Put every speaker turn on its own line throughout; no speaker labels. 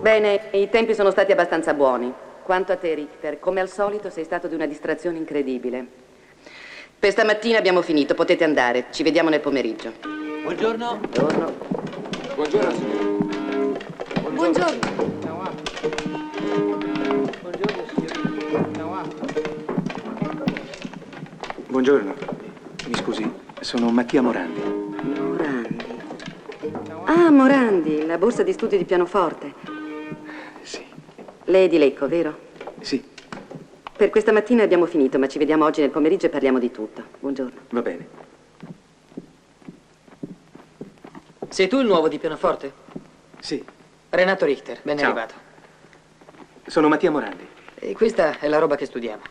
Bene, i tempi sono stati abbastanza buoni. Quanto a te, Richter, come al solito sei stato di una distrazione incredibile. Per stamattina abbiamo finito, potete andare. Ci vediamo nel pomeriggio.
Buongiorno.
Buongiorno.
Buongiorno, signore.
Buongiorno.
Buongiorno. Mi scusi, sono Mattia Morandi.
Morandi. Ah, Morandi, la borsa di studio di pianoforte.
Sì.
Lei è di Lecco, vero?
Sì,
Per questa mattina abbiamo finito, ma ci vediamo oggi nel pomeriggio e parliamo di tutto. Buongiorno.
va bene.
Sei tu il nuovo di pianoforte?
Sì,
Renato Richter, ben
Ciao.
arrivato.
sono Mattia Morandi.
E questa è la roba che studiamo.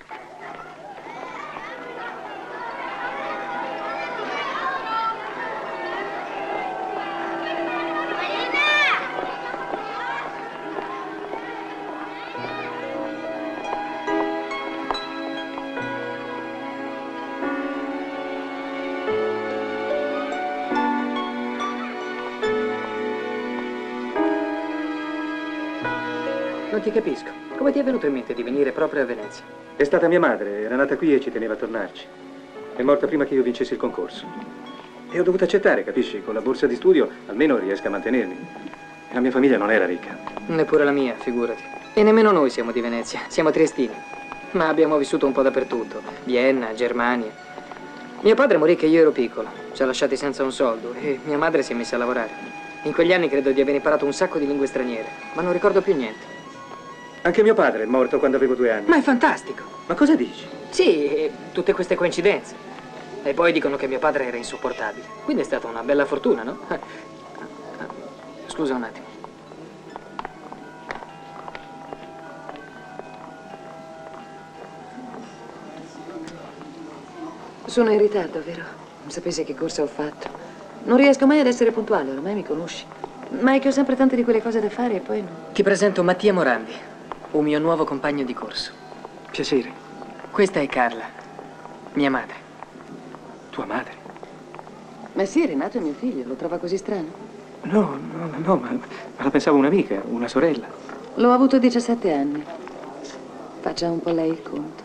Non ti capisco. Come ti è venuto in mente di venire proprio a Venezia?
È stata mia madre, era nata qui e ci teneva a tornarci. È morta prima che io vincessi il concorso. E ho dovuto accettare, capisci? Con la borsa di studio almeno riesco a mantenermi. La mia famiglia non era ricca.
Neppure la mia, figurati. E nemmeno noi siamo di Venezia, siamo triestini. Ma abbiamo vissuto un po' dappertutto. Vienna, Germania. Mio padre morì che io ero piccolo. Ci ha lasciati senza un soldo e mia madre si è messa a lavorare. In quegli anni credo di aver imparato un sacco di lingue straniere, ma non ricordo più niente.
Anche mio padre è morto quando avevo 2 anni.
Ma è fantastico.
Ma cosa dici?
Sì, tutte queste coincidenze. E poi dicono che mio padre era insopportabile. Quindi è stata una bella fortuna, no? Scusa un attimo.
Sono in ritardo, vero? Non sapessi che corsa ho fatto. Non riesco mai ad essere puntuale, ormai mi conosci. Ma è che ho sempre tante di quelle cose da fare e poi no.
Ti presento Mattia Morandi, un mio nuovo compagno di corso.
Piacere.
Questa è Carla, mia madre.
Tua madre?
Ma sì, Renato è mio figlio, lo trova così strano?
No, ma la pensavo un'amica, una sorella.
L'ho avuto a 17 anni. Faccia un po' lei il conto.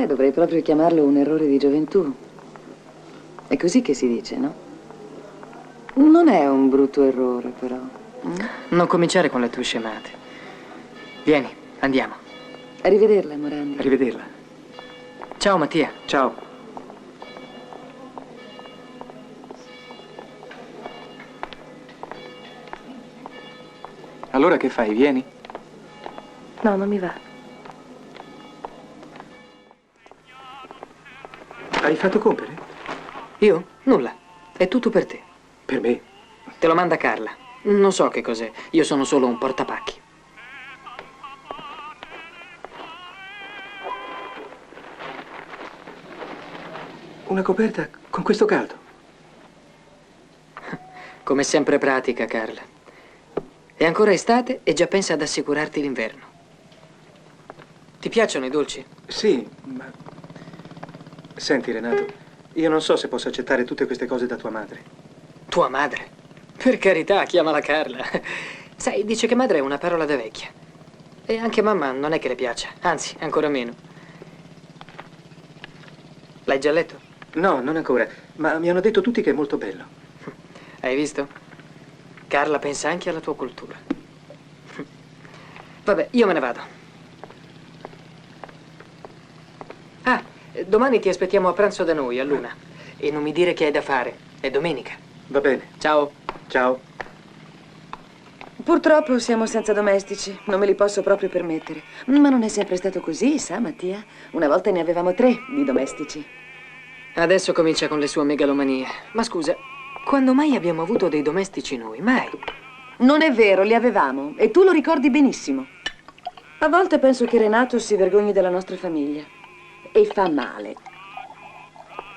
Dovrei proprio chiamarlo un errore di gioventù. È così che si dice, no? Non è un brutto errore, però.
Non cominciare con le tue scemate. Vieni, andiamo.
Arrivederla, Morandi.
Arrivederla.
Ciao, Mattia.
Ciao. Allora che fai? Vieni?
No, non mi va.
Hai fatto compere?
Io? Nulla. È tutto per te.
Per me?
Te lo manda Carla. Non so che cos'è. Io sono solo un portapacchi.
Una coperta con questo caldo?
Come sempre pratica, Carla. È ancora estate e già pensa ad assicurarti l'inverno. Ti piacciono i dolci?
Sì, ma... Senti, Renato, io non so se posso accettare tutte queste cose da tua madre.
Tua madre? Per carità, chiamala Carla. Sai, dice che madre è una parola da vecchia. E anche mamma non è che le piaccia, anzi, ancora meno. L'hai già letto?
No, non ancora, ma mi hanno detto tutti che è molto bello.
Hai visto? Carla pensa anche alla tua cultura. Vabbè, io me ne vado. Ah, domani ti aspettiamo a pranzo da noi, a l'una. E non mi dire che hai da fare. È domenica.
Va bene.
Ciao.
Ciao.
Purtroppo siamo senza domestici. Non me li posso proprio permettere. Ma non è sempre stato così, sa, Mattia? Una volta ne avevamo 3 di domestici.
Adesso comincia con le sue megalomanie. Ma scusa, quando mai abbiamo avuto dei domestici noi? Mai.
Non è vero, li avevamo. E tu lo ricordi benissimo. A volte penso che Renato si vergogni della nostra famiglia. E fa male.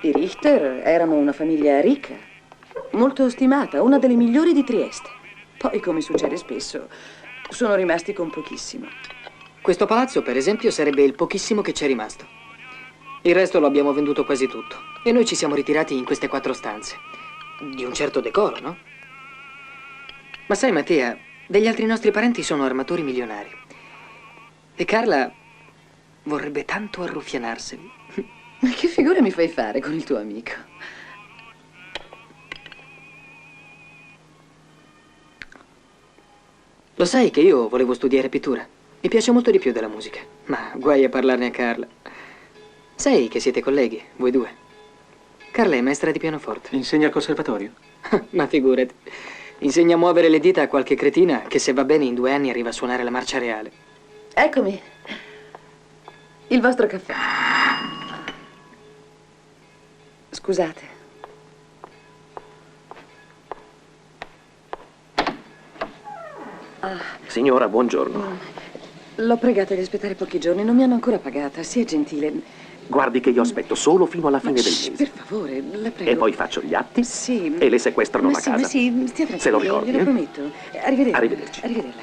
I Richter erano una famiglia ricca, molto stimata, una delle migliori di Trieste. Poi, come succede spesso, sono rimasti con pochissimo.
Questo palazzo, per esempio, sarebbe il pochissimo che c'è rimasto. Il resto lo abbiamo venduto quasi tutto. E noi ci siamo ritirati in queste 4 stanze. Di un certo decoro, no? Ma sai, Mattia, degli altri nostri parenti sono armatori milionari. E Carla vorrebbe tanto arruffianarseli.
Ma che figura mi fai fare con il tuo amico?
Lo sai che io volevo studiare pittura? Mi piace molto di più della musica. Ma guai a parlarne a Carla. Sai che siete colleghi, voi due. Carla è maestra di pianoforte.
Insegna al conservatorio?
Ma figurati. Insegna a muovere le dita a qualche cretina che, se va bene, in 2 anni arriva a suonare la marcia reale.
Eccomi. Il vostro caffè. Scusate.
Signora, buongiorno.
L'ho pregata di aspettare pochi giorni, non mi hanno ancora pagata. Sia gentile.
Guardi che io aspetto solo fino alla fine del
Shh,
mese.
per favore, la prego.
E poi faccio gli atti
Sì.
e le sequestrano la casa.
Ma sì, stia tranquillo.
Se lo ricordi,
glielo
eh?
prometto. Arrivederla.
Arrivederci.
Arrivederla.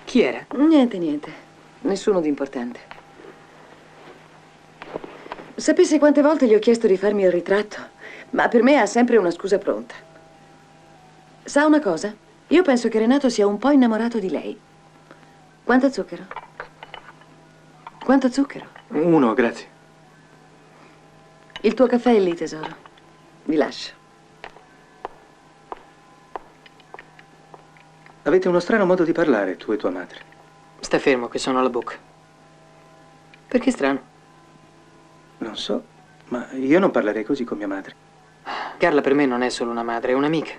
Chi era?
Niente. Nessuno di importante. Sapesse quante volte gli ho chiesto di farmi il ritratto, ma per me ha sempre una scusa pronta. Sa una cosa? Io penso che Renato sia un po' innamorato di lei. Quanto zucchero? Quanto zucchero?
1, grazie.
Il tuo caffè è lì, tesoro. Vi lascio.
Avete uno strano modo di parlare, tu e tua madre.
Sta fermo che sono alla bocca. Perché strano?
Non so, ma io non parlerei così con mia madre.
Carla per me non è solo una madre, è un'amica.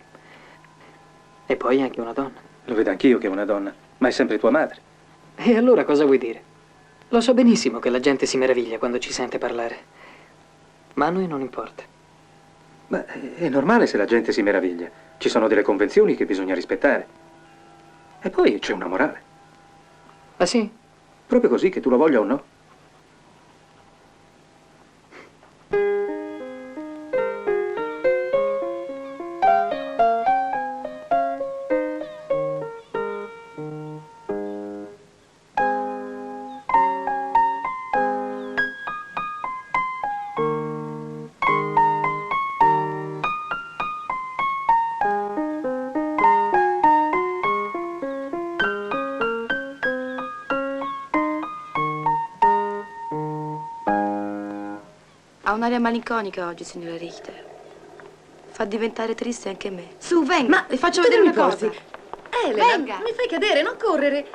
E poi anche una donna.
Lo vedo anch'io che è una donna, ma è sempre tua madre.
E allora cosa vuoi dire? Lo so benissimo che la gente si meraviglia quando ci sente parlare. Ma a noi non importa.
Ma è normale se la gente si meraviglia. Ci sono delle convenzioni che bisogna rispettare. E poi c'è una morale.
Ah sì?
Proprio così, che tu lo voglia o no.
Ha un'aria malinconica oggi, signora Richter. Fa diventare triste anche me. Su, venga,
Ma
le faccio
dove
vedere
mi
una
porti?
cosa.
Elena,
Venga.
mi fai cadere, non correre.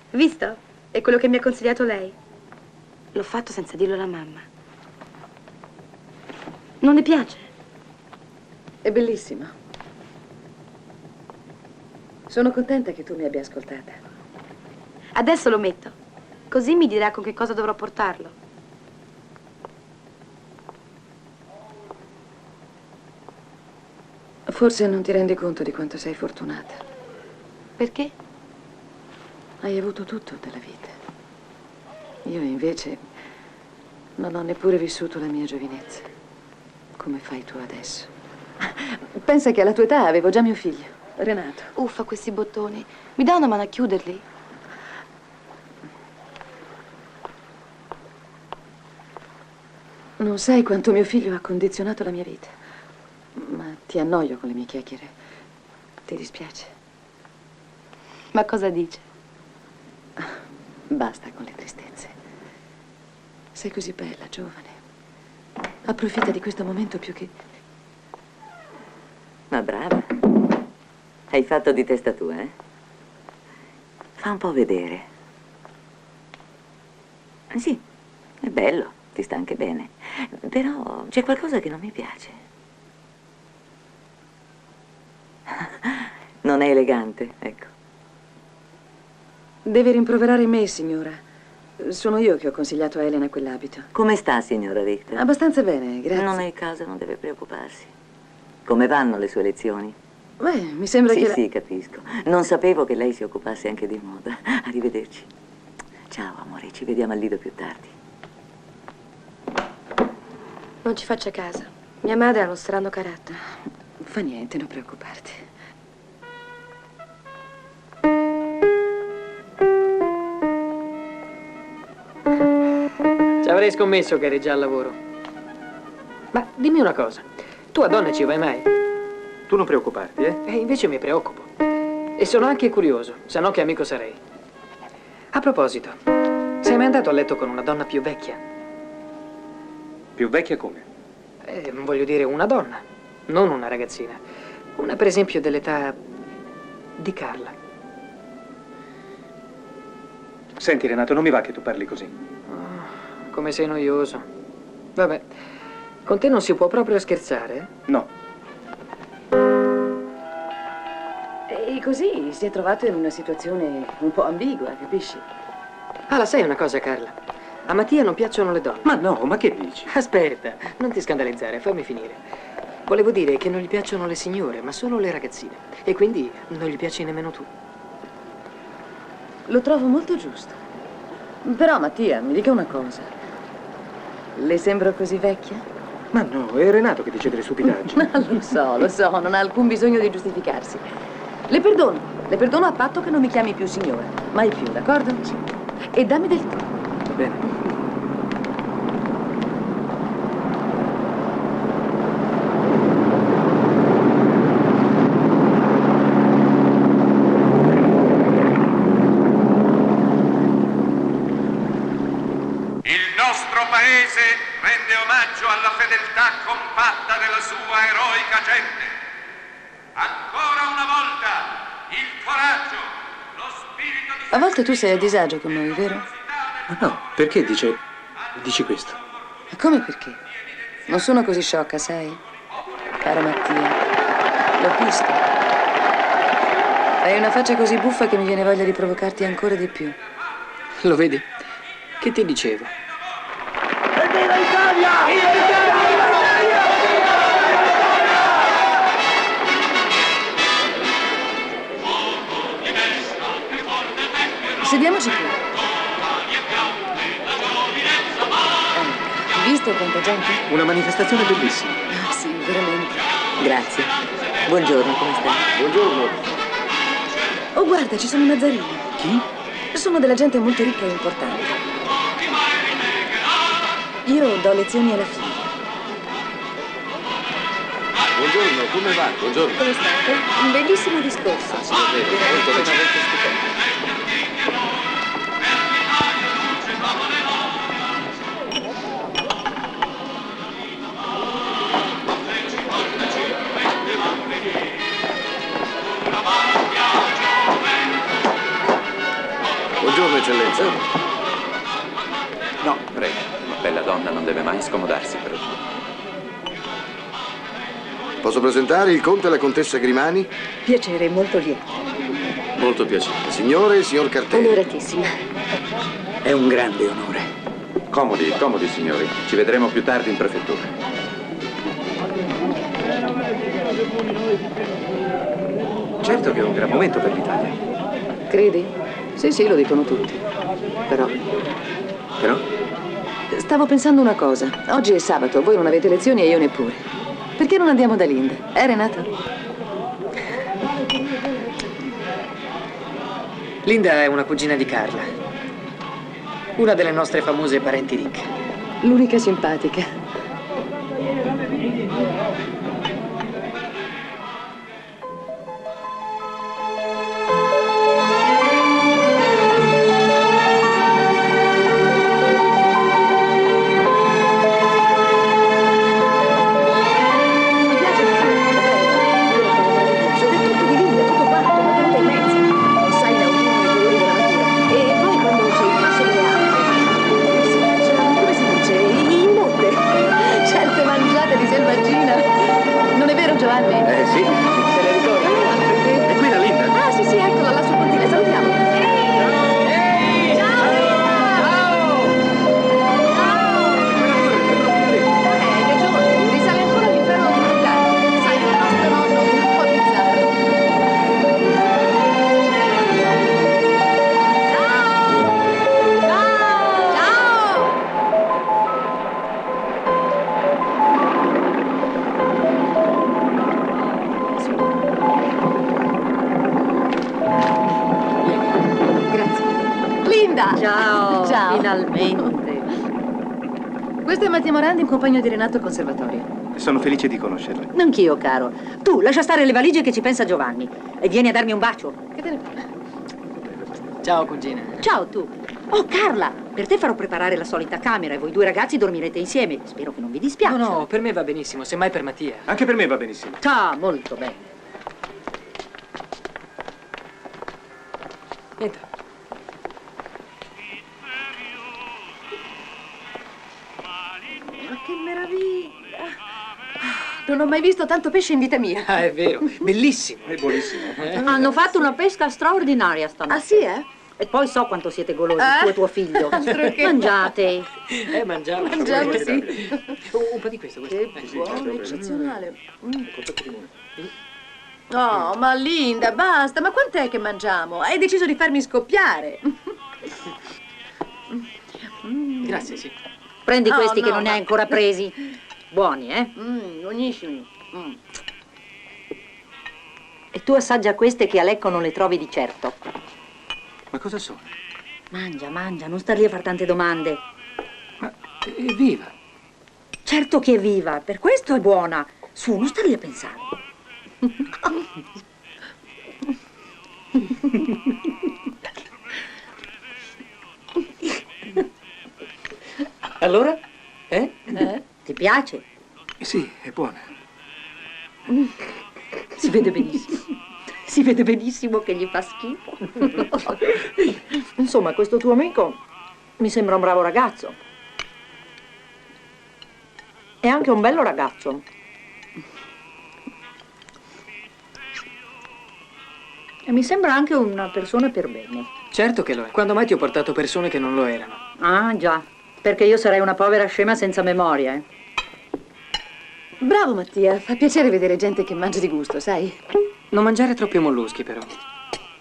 Visto? È quello che mi ha consigliato lei. L'ho fatto senza dirlo alla mamma. Non le piace?
È bellissimo. Sono contenta che tu mi abbia ascoltata.
Adesso lo metto. Così mi dirà con che cosa dovrò portarlo.
Forse non ti rendi conto di quanto sei fortunata.
Perché?
Hai avuto tutto dalla vita. Io invece non ho neppure vissuto la mia giovinezza, come fai tu adesso. Pensa che alla tua età avevo già mio figlio, Renato.
Uffa, questi bottoni. Mi dà una mano a chiuderli?
Non sai quanto mio figlio ha condizionato la mia vita. Ma ti annoio con le mie chiacchiere. Ti dispiace?
Ma cosa dice?
Basta con le tristezze. Sei così bella, giovane. Approfitta di questo momento più che...
Ma brava. Hai fatto di testa tua, eh? Fa un po' vedere. Sì, è bello, ti sta anche bene. Però c'è qualcosa che non mi piace. Non è elegante, ecco.
Deve rimproverare me, signora. Sono io che ho consigliato a Elena quell'abito.
Come sta, signora Richter?
Abbastanza bene, grazie.
Non è il caso, non deve preoccuparsi. Come vanno le sue lezioni?
Beh, mi sembra
Sì,
che...
sì, capisco. Non sapevo che lei si occupasse anche di moda. Arrivederci. Ciao, amore, ci vediamo al Lido più tardi.
Non ci faccia caso. Mia madre ha uno strano carattere.
Fa niente, non preoccuparti.
Ci avrei scommesso che eri già al lavoro. Ma dimmi una cosa. Tu a donne ci vai mai?
Tu non preoccuparti, eh?
E invece mi preoccupo. E sono anche curioso, se no che amico sarei. A proposito, sei mai andato a letto con una donna più vecchia?
Più vecchia come?
Voglio dire una donna, non una ragazzina. Una per esempio dell'età di Carla.
Senti, Renato, non mi va che tu parli così.
Oh, come sei noioso. Vabbè, con te non si può proprio scherzare, eh?
No.
E così si è trovato in una situazione un po' ambigua, capisci?
Ah, la sai una cosa, Carla? A Mattia non piacciono le donne.
Ma no, ma che dici?
Aspetta, non ti scandalizzare, fammi finire. Volevo dire che non gli piacciono le signore, ma solo le ragazzine. E quindi non gli piaci nemmeno tu.
Lo trovo molto giusto. Però, Mattia, mi dica una cosa. Le sembro così vecchia?
Ma no, è Renato che dice delle stupidaggini.
Lo so, non ha alcun bisogno di giustificarsi. Le perdono a patto che non mi chiami più signora. Mai più, d'accordo? Sì. E dammi del tu.
Va bene.
Paese rende omaggio alla fedeltà compatta della sua eroica gente. Ancora una volta il coraggio, lo spirito di...
A volte tu sei a disagio con noi, vero?
Ma no, perché dici questo?
Ma come perché? Non sono così sciocca, sai? Caro Mattia, l'ho visto. Hai una faccia così buffa che mi viene voglia di provocarti ancora di più.
Lo vedi? Che ti dicevo?
Viva Italia! Viva Italia!
Sediamoci qui. Hai visto quanta gente?
Una manifestazione bellissima.
Ah, sì, veramente.
Grazie. Buongiorno, come stai?
Buongiorno.
Oh, guarda, ci sono i Nazzarini.
Chi?
Sono della gente molto ricca e importante. Io do lezioni alla figlia.
Buongiorno, come va? Buongiorno.
Come state? Un bellissimo discorso.
Molto bene. Buongiorno, eccellenza.
No, prego. Una bella donna non deve mai scomodarsi, però.
Posso presentare il conte e la contessa Grimani?
Piacere, molto lieto.
Molto piacere. Signore e signor Cartelli.
Onoratissima.
È un grande onore.
Comodi, comodi, signori. Ci vedremo più tardi in prefettura.
Certo che è un gran momento per l'Italia.
Credi? Sì, lo dicono tutti. Però
Però?
stavo pensando una cosa. Oggi è sabato, voi non avete lezioni e io neppure. Perché non andiamo da Linda? Renata?
Linda è una cugina di Carla. Una delle nostre famose parenti ricche.
L'unica simpatica. Questo è Mattia Morandi, un compagno di Renato al conservatorio.
Sono felice di conoscerla.
Anch'io, caro. Tu, lascia stare le valigie che ci pensa Giovanni. E vieni a darmi un bacio.
Che te ne pare?
Ciao, cugina.
Ciao, tu. Oh, Carla, per te farò preparare la solita camera e voi due ragazzi dormirete insieme. Spero che non vi dispiaccia.
No, per me va benissimo, semmai per Mattia.
Anche per me va benissimo.
Ah, molto bene.
Entra.
Ma che meraviglia! Non ho mai visto tanto pesce in vita mia.
Ah, è vero. Bellissimo.
È buonissimo.
Hanno fatto una pesca straordinaria stanotte.
Ah, sì, eh?
E poi so quanto siete golosi, tu e tuo figlio.
Altro che-
Mangiate.
Mangiamo.
Mangiamo, sì.
Un po' di questo, questo.
Che buono, eccezionale. Oh, ma Linda, basta. Ma quant'è che mangiamo? Hai deciso di farmi scoppiare.
Grazie, sì.
Prendi
No,
questi che
no,
non ne hai
ma-
ancora presi. Buoni, eh?
Buonissimi.
E tu assaggia queste che a Lecco non le trovi di certo.
Ma cosa sono?
Mangia, mangia, non star lì a far tante domande.
Ma è viva.
Certo che è viva, per questo è buona. Su, non star lì a pensare.
Allora?
Ti piace?
Sì, è buona.
Si vede benissimo. Si vede benissimo che gli fa schifo. Insomma, questo tuo amico mi sembra un bravo ragazzo. È anche un bello ragazzo. E mi sembra anche una persona per bene.
Certo che lo è. Quando mai ti ho portato persone che non lo erano?
Ah, già. Perché io sarei una povera scema senza memoria, eh.
Bravo, Mattia. Fa piacere vedere gente che mangia di gusto, sai?
Non mangiare troppi molluschi, però.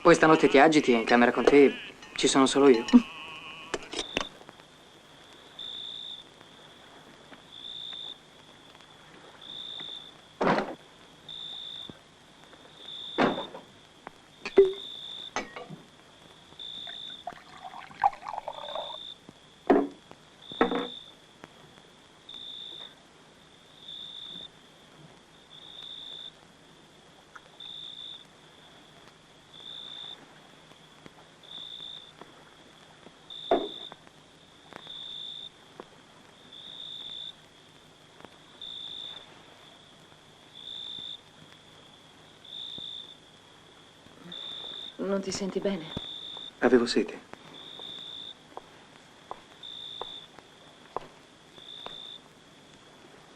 Poi stanotte ti agiti e in camera con te ci sono solo io.
Non ti senti bene?
Avevo sete.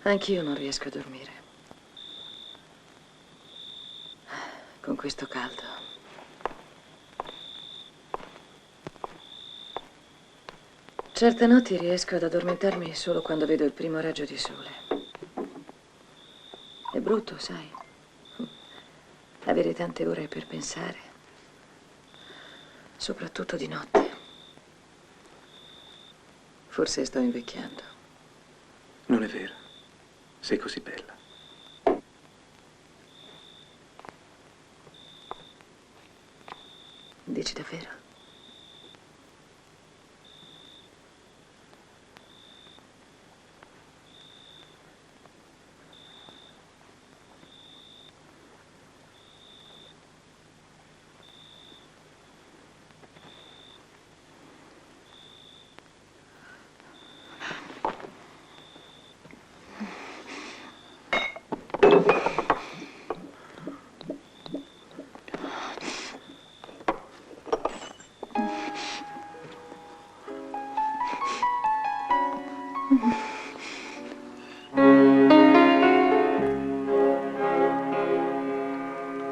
Anch'io non riesco a dormire. Con questo caldo. Certe notti riesco ad addormentarmi solo quando vedo il primo raggio di sole. È brutto, sai? Avere tante ore per pensare. Soprattutto di notte. Forse sto invecchiando.
Non è vero. Sei così bella.
Dici davvero?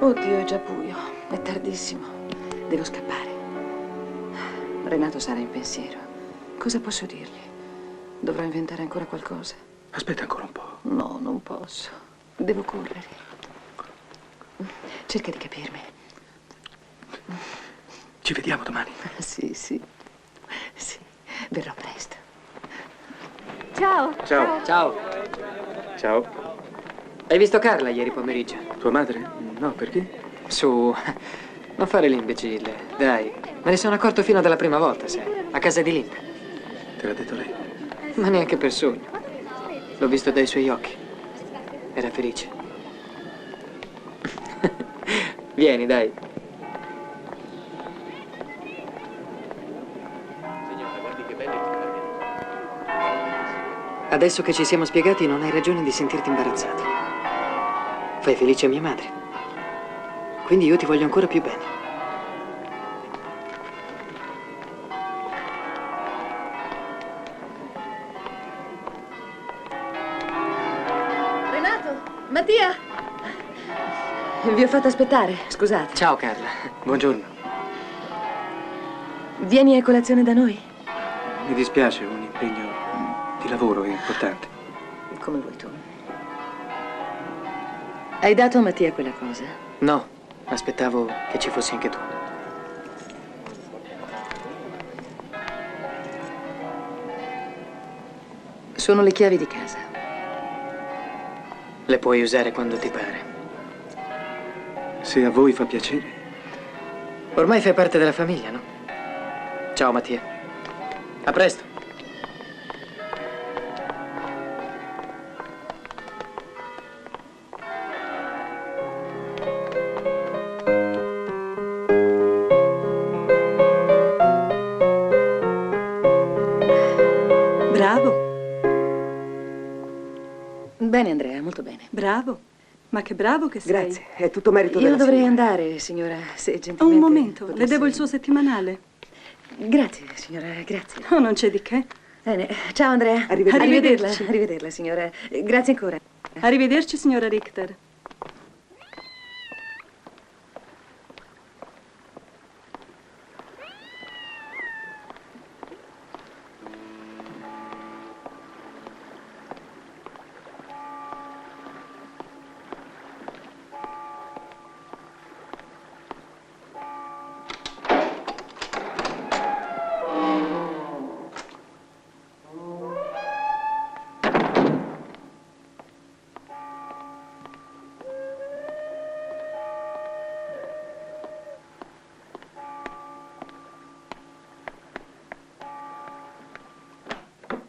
Oddio, è già buio. È tardissimo. Devo scappare. Renato sarà in pensiero. Cosa posso dirgli? Dovrò inventare ancora qualcosa.
Aspetta ancora un po'.
No, non posso. Devo correre. Cerca di capirmi.
Ci vediamo domani.
Sì, sì. Sì, verrò presto.
Ciao.
Ciao.
Ciao.
Ciao.
Hai visto Carla ieri pomeriggio?
Tua madre? No, perché?
Su, non fare l'imbecille, dai. Me ne sono accorto fino alla prima volta, sai. A casa di Linda.
Te l'ha detto lei?
Ma neanche per sogno. L'ho visto dai suoi occhi. Era felice. Vieni, dai. Adesso che ci siamo spiegati, non hai ragione di sentirti imbarazzato. Fai felice mia madre. Quindi io ti voglio ancora più bene.
Renato! Mattia! Vi ho fatto aspettare, scusate.
Ciao, Carla.
Buongiorno.
Vieni a colazione da noi?
Mi dispiace, un impegno di lavoro importante.
Come vuoi tu. Hai dato a Mattia quella cosa?
No, aspettavo che ci fossi anche tu.
Sono le chiavi di casa.
Le puoi usare quando ti pare.
Se a voi fa piacere.
Ormai fai parte della famiglia, no? Ciao, Mattia. A presto.
Bravo.
Bene, Andrea, molto bene.
Bravo. Ma che bravo che sei.
Grazie, è tutto merito della
Io dovrei
signora.
andare, signora, se gentilmente...
Un momento, le
potessi-
devo il suo settimanale.
Grazie, signora, grazie.
Oh, non c'è di che.
Bene, ciao Andrea.
Arrivederci.
Arrivederla, signora. Grazie ancora.
Arrivederci, signora Richter.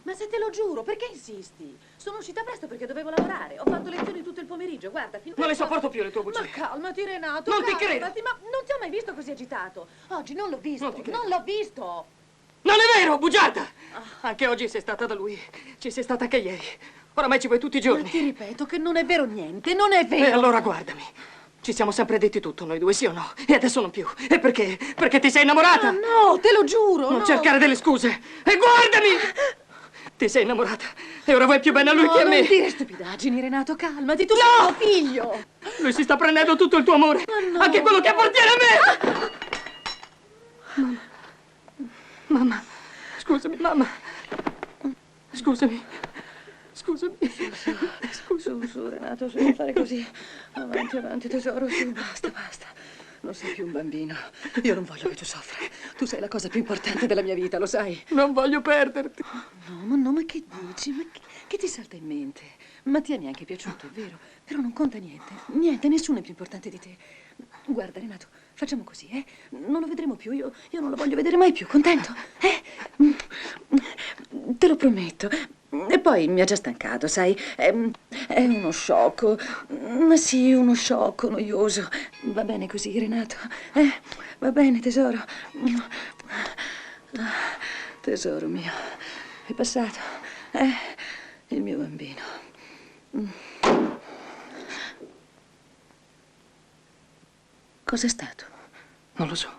Ma se te lo giuro, perché insisti? Sono uscita presto perché dovevo lavorare. Ho fatto lezioni tutto il pomeriggio, guarda, fino
Non le sopporto più le tue bugie.
Ma calmati, Renato,
Non ti
calmati,
credo.
ma non ti ho mai visto così agitato. Oggi non l'ho visto,
Non ti credo.
non l'ho visto.
Non è vero, bugiarda! Anche oggi sei stata da lui. Ci sei stata anche ieri. Oramai ci vuoi tutti i
Ma
giorni.
ti ripeto che non è vero niente, non è vero.
E allora guardami. Ci siamo sempre detti tutto noi due, sì o no? E adesso non più. E perché? Perché ti sei innamorata?
No, te lo giuro,
Non
no.
cercare delle scuse. E guardami! Ti sei innamorata e ora vuoi più bene a lui che a me.
Non dire stupidaggini, Renato, calmati, tu sei mio figlio.
Lui si sta prendendo tutto il tuo amore, anche quello che appartiene a me. Mamma, scusami, mamma. Scusami.
Su, Renato, su, non fare così. Avanti, tesoro, su, basta. Non sei più un bambino. Io non voglio che tu soffra. Tu sei la cosa più importante della mia vita, lo sai?
Non voglio perderti.
No, ma che dici? Ma che ti salta in mente? Ma ti è neanche piaciuto, è vero? Però non conta niente. Niente, nessuno è più importante di te. Guarda, Renato, facciamo così, eh? Non lo vedremo più. Io non lo voglio vedere mai più. Contento? Te lo prometto. E poi mi ha già stancato, sai? È uno sciocco. Ma sì, uno sciocco noioso. Va bene così, Renato? Va bene, tesoro. Tesoro mio, è passato. Il mio bambino. Cos'è stato?
Non lo so.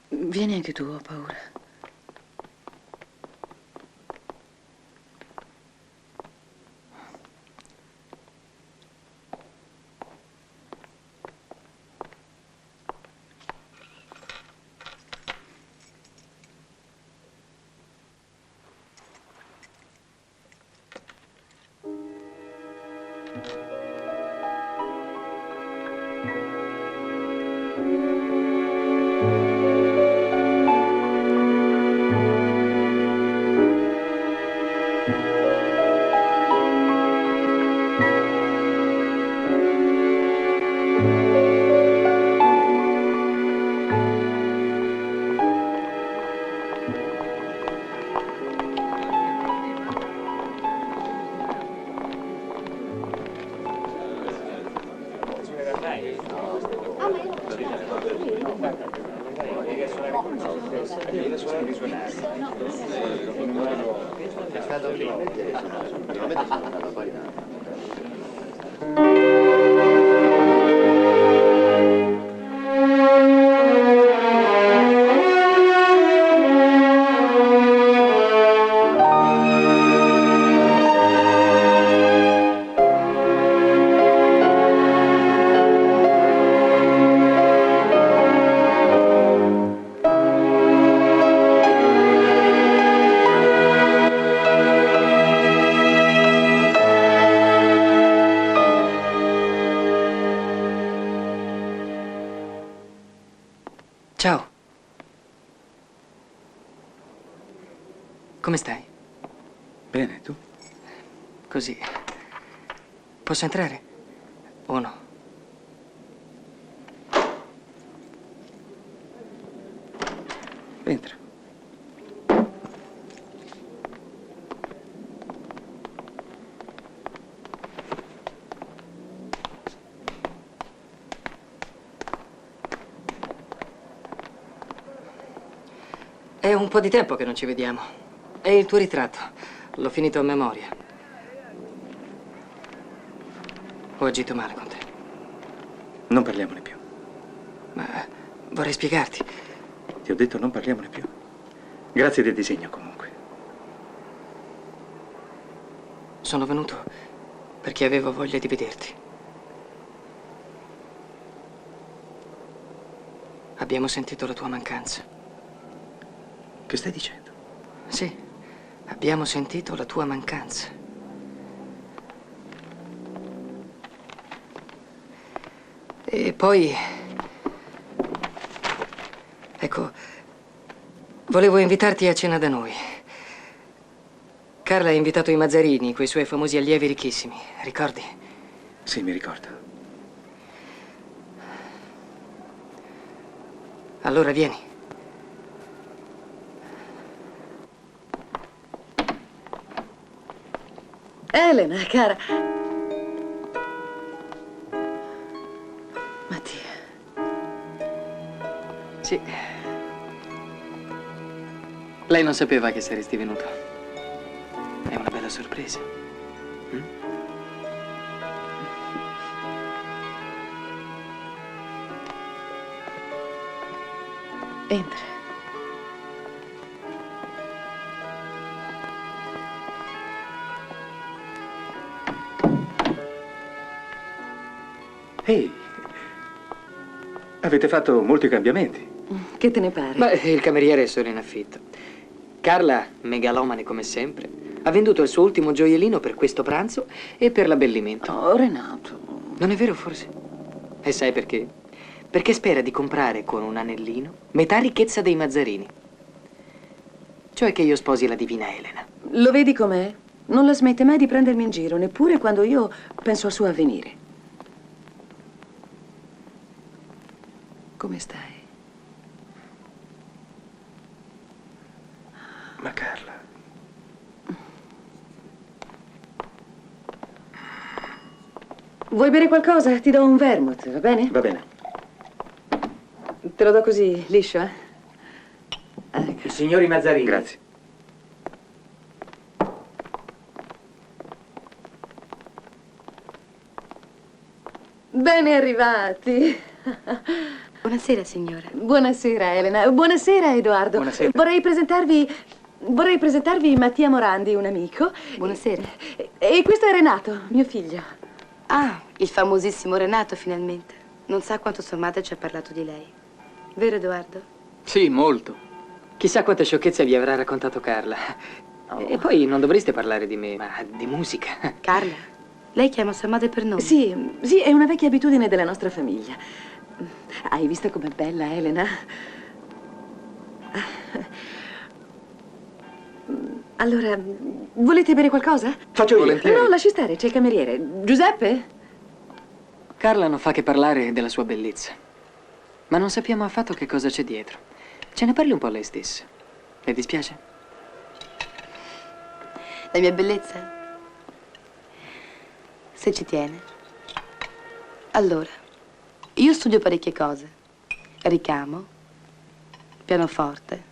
Vieni anche tu, ho paura.
Ciao. Come stai?
Bene, tu?
Così. Posso entrare? O no?
Entra.
È un po' di tempo che non ci vediamo. È il tuo ritratto. L'ho finito a memoria. Ho agito male con te.
Non parliamone più.
Ma vorrei spiegarti.
Ti ho detto non parliamone più. Grazie del disegno, comunque.
Sono venuto perché avevo voglia di vederti. Abbiamo sentito la tua mancanza.
Che stai dicendo?
Sì, abbiamo sentito la tua mancanza. E poi... Ecco, volevo invitarti a cena da noi. Carla ha invitato i Mazzarini, quei suoi famosi allievi ricchissimi, ricordi?
Sì, mi ricordo.
Allora vieni.
Elena, cara. Mattia.
Sì. Lei non sapeva che saresti venuto. È una bella sorpresa.
Entra.
Ehi, avete fatto molti cambiamenti.
Che te ne pare?
Beh, il cameriere è solo in affitto. Carla, megalomane come sempre, ha venduto il suo ultimo gioiellino per questo pranzo e per l'abbellimento.
Oh, Renato.
Non è vero, forse? E sai perché? Perché spera di comprare con un anellino metà ricchezza dei Mazzarini. Cioè che io sposi la divina Elena.
Lo vedi com'è? Non la smette mai di prendermi in giro, neppure quando io penso al suo avvenire. Come stai?
Ma Carla...
Vuoi bere qualcosa? Ti do un vermouth, va bene?
Va bene.
Te lo do così, liscio, eh? Ecco.
Signori Mazzarini.
Grazie.
Ben arrivati.
Buonasera, signora.
Buonasera, Elena. Buonasera, Edoardo.
Buonasera.
Vorrei presentarvi Mattia Morandi, un amico.
Buonasera.
E questo è Renato, mio figlio.
Ah, il famosissimo Renato, finalmente. Non sa quanto sua madre ci ha parlato di lei. Vero, Edoardo?
Sì, molto. Chissà quante sciocchezze vi avrà raccontato Carla. E poi non dovreste parlare di me, ma di musica.
Carla, lei chiama sua madre per nome?
Sì, è una vecchia abitudine della nostra famiglia. Hai visto com'è bella, Elena? Allora, volete bere qualcosa?
Faccio io.
Volentieri.
No, lasci stare, c'è il cameriere. Giuseppe?
Carla non fa che parlare della sua bellezza. Ma non sappiamo affatto che cosa c'è dietro. Ce ne parli un po' lei stessa. Le dispiace?
La mia bellezza? Se ci tiene. Allora, io studio parecchie cose. Ricamo, pianoforte,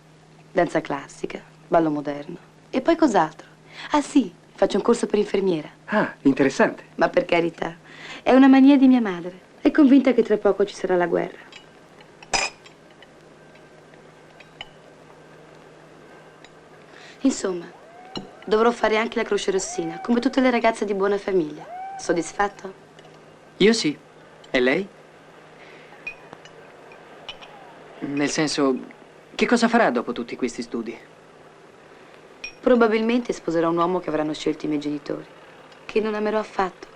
danza classica, ballo moderno. E poi cos'altro? Ah sì, faccio un corso per infermiera.
Ah, interessante.
Ma per carità, è una mania di mia madre. È convinta che tra poco ci sarà la guerra. Insomma, dovrò fare anche la Croce Rossina, come tutte le ragazze di buona famiglia. Soddisfatto?
Io sì. E lei? Nel senso, che cosa farà dopo tutti questi studi?
Probabilmente sposerò un uomo che avranno scelto i miei genitori, che non amerò affatto,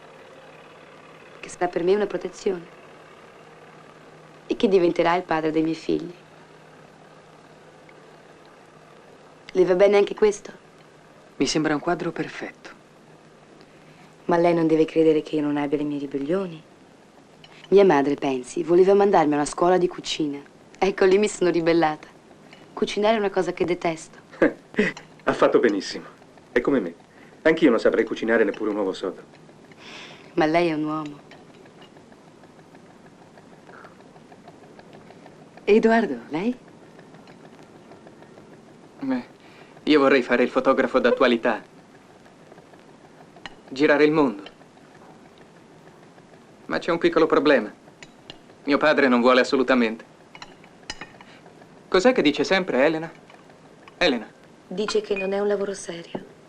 che sarà per me una protezione e che diventerà il padre dei miei figli. Le va bene anche questo?
Mi sembra un quadro perfetto.
Ma lei non deve credere che io non abbia le mie ribellioni. Mia madre, pensi, voleva mandarmi a una scuola di cucina. Ecco, lì mi sono ribellata. Cucinare è una cosa che detesto.
Ha fatto benissimo. È come me. Anch'io non saprei cucinare neppure un uovo sodo.
Ma lei è un uomo.
Edoardo, lei?
Beh, io vorrei fare il fotografo d'attualità. Girare il mondo. Ma c'è un piccolo problema. Mio padre non vuole assolutamente. Cos'è che dice sempre Elena? Elena.
Dice che non è un lavoro serio.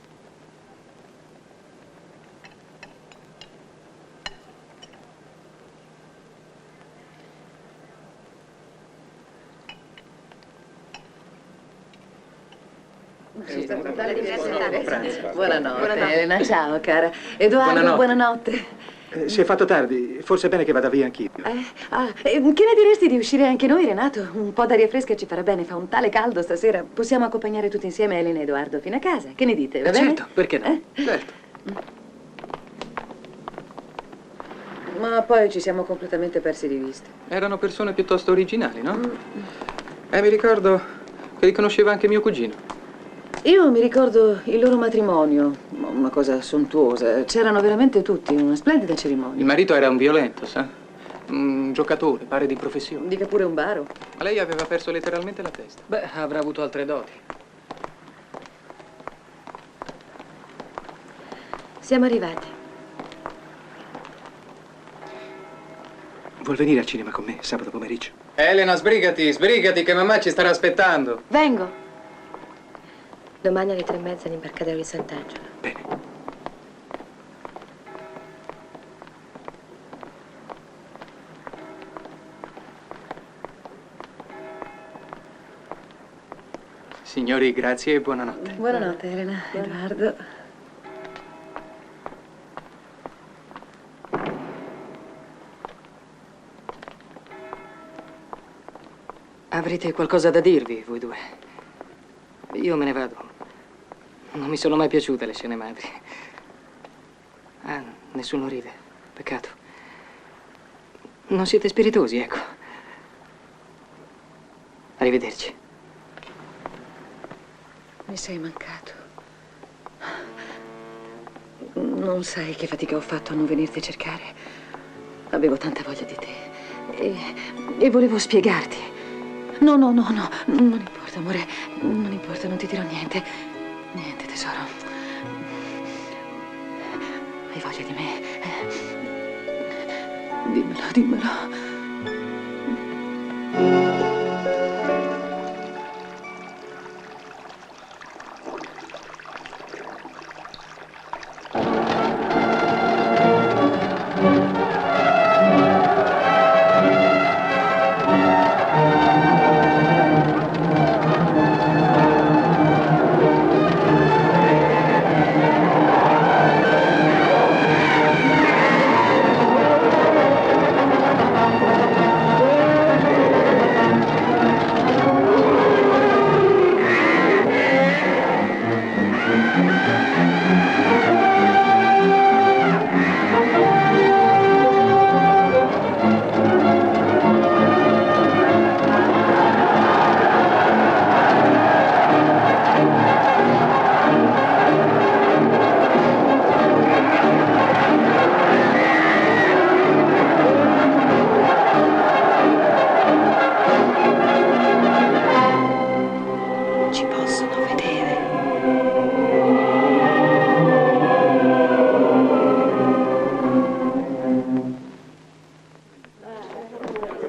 Buonanotte, Elena. Ciao, cara. Edoardo, buonanotte.
Si è fatto tardi. Forse è bene che vada via anch'io.
Che ne diresti di uscire anche noi, Renato? Un po' d'aria fresca ci farà bene. Fa un tale caldo stasera. Possiamo accompagnare tutti insieme Elena e Edoardo fino a casa. Che ne dite? Va bene?
Certo, perché no? Certo.
Ma poi ci siamo completamente persi di vista.
Erano persone piuttosto originali, no? Mi ricordo che li conosceva anche mio cugino.
Io mi ricordo il loro matrimonio, una cosa sontuosa. C'erano veramente tutti, una splendida cerimonia.
Il marito era un violento, sa? Un giocatore, pare di professione.
Dica pure un baro.
Ma lei aveva perso letteralmente la testa. Beh, avrà avuto altre doti.
Siamo arrivati.
Vuol venire al cinema con me sabato pomeriggio?
Elena, sbrigati, che mamma ci starà aspettando.
Vengo. Domani alle 3:30 all'imbarcadero di Sant'Angelo.
Bene.
Signori, grazie e buonanotte.
Buonanotte, Elena. Edoardo.
Avrete qualcosa da dirvi, voi due? Io me ne vado. Non mi sono mai piaciute le scene madri. Ah, nessuno ride. Peccato. Non siete spiritosi, ecco. Arrivederci.
Mi sei mancato. Non sai che fatica ho fatto a non venirti a cercare. Avevo tanta voglia di te. E volevo spiegarti. No, non importa, amore. Non importa, non ti dirò niente. Niente, tesoro. Hai voglia di me? Dimmelo.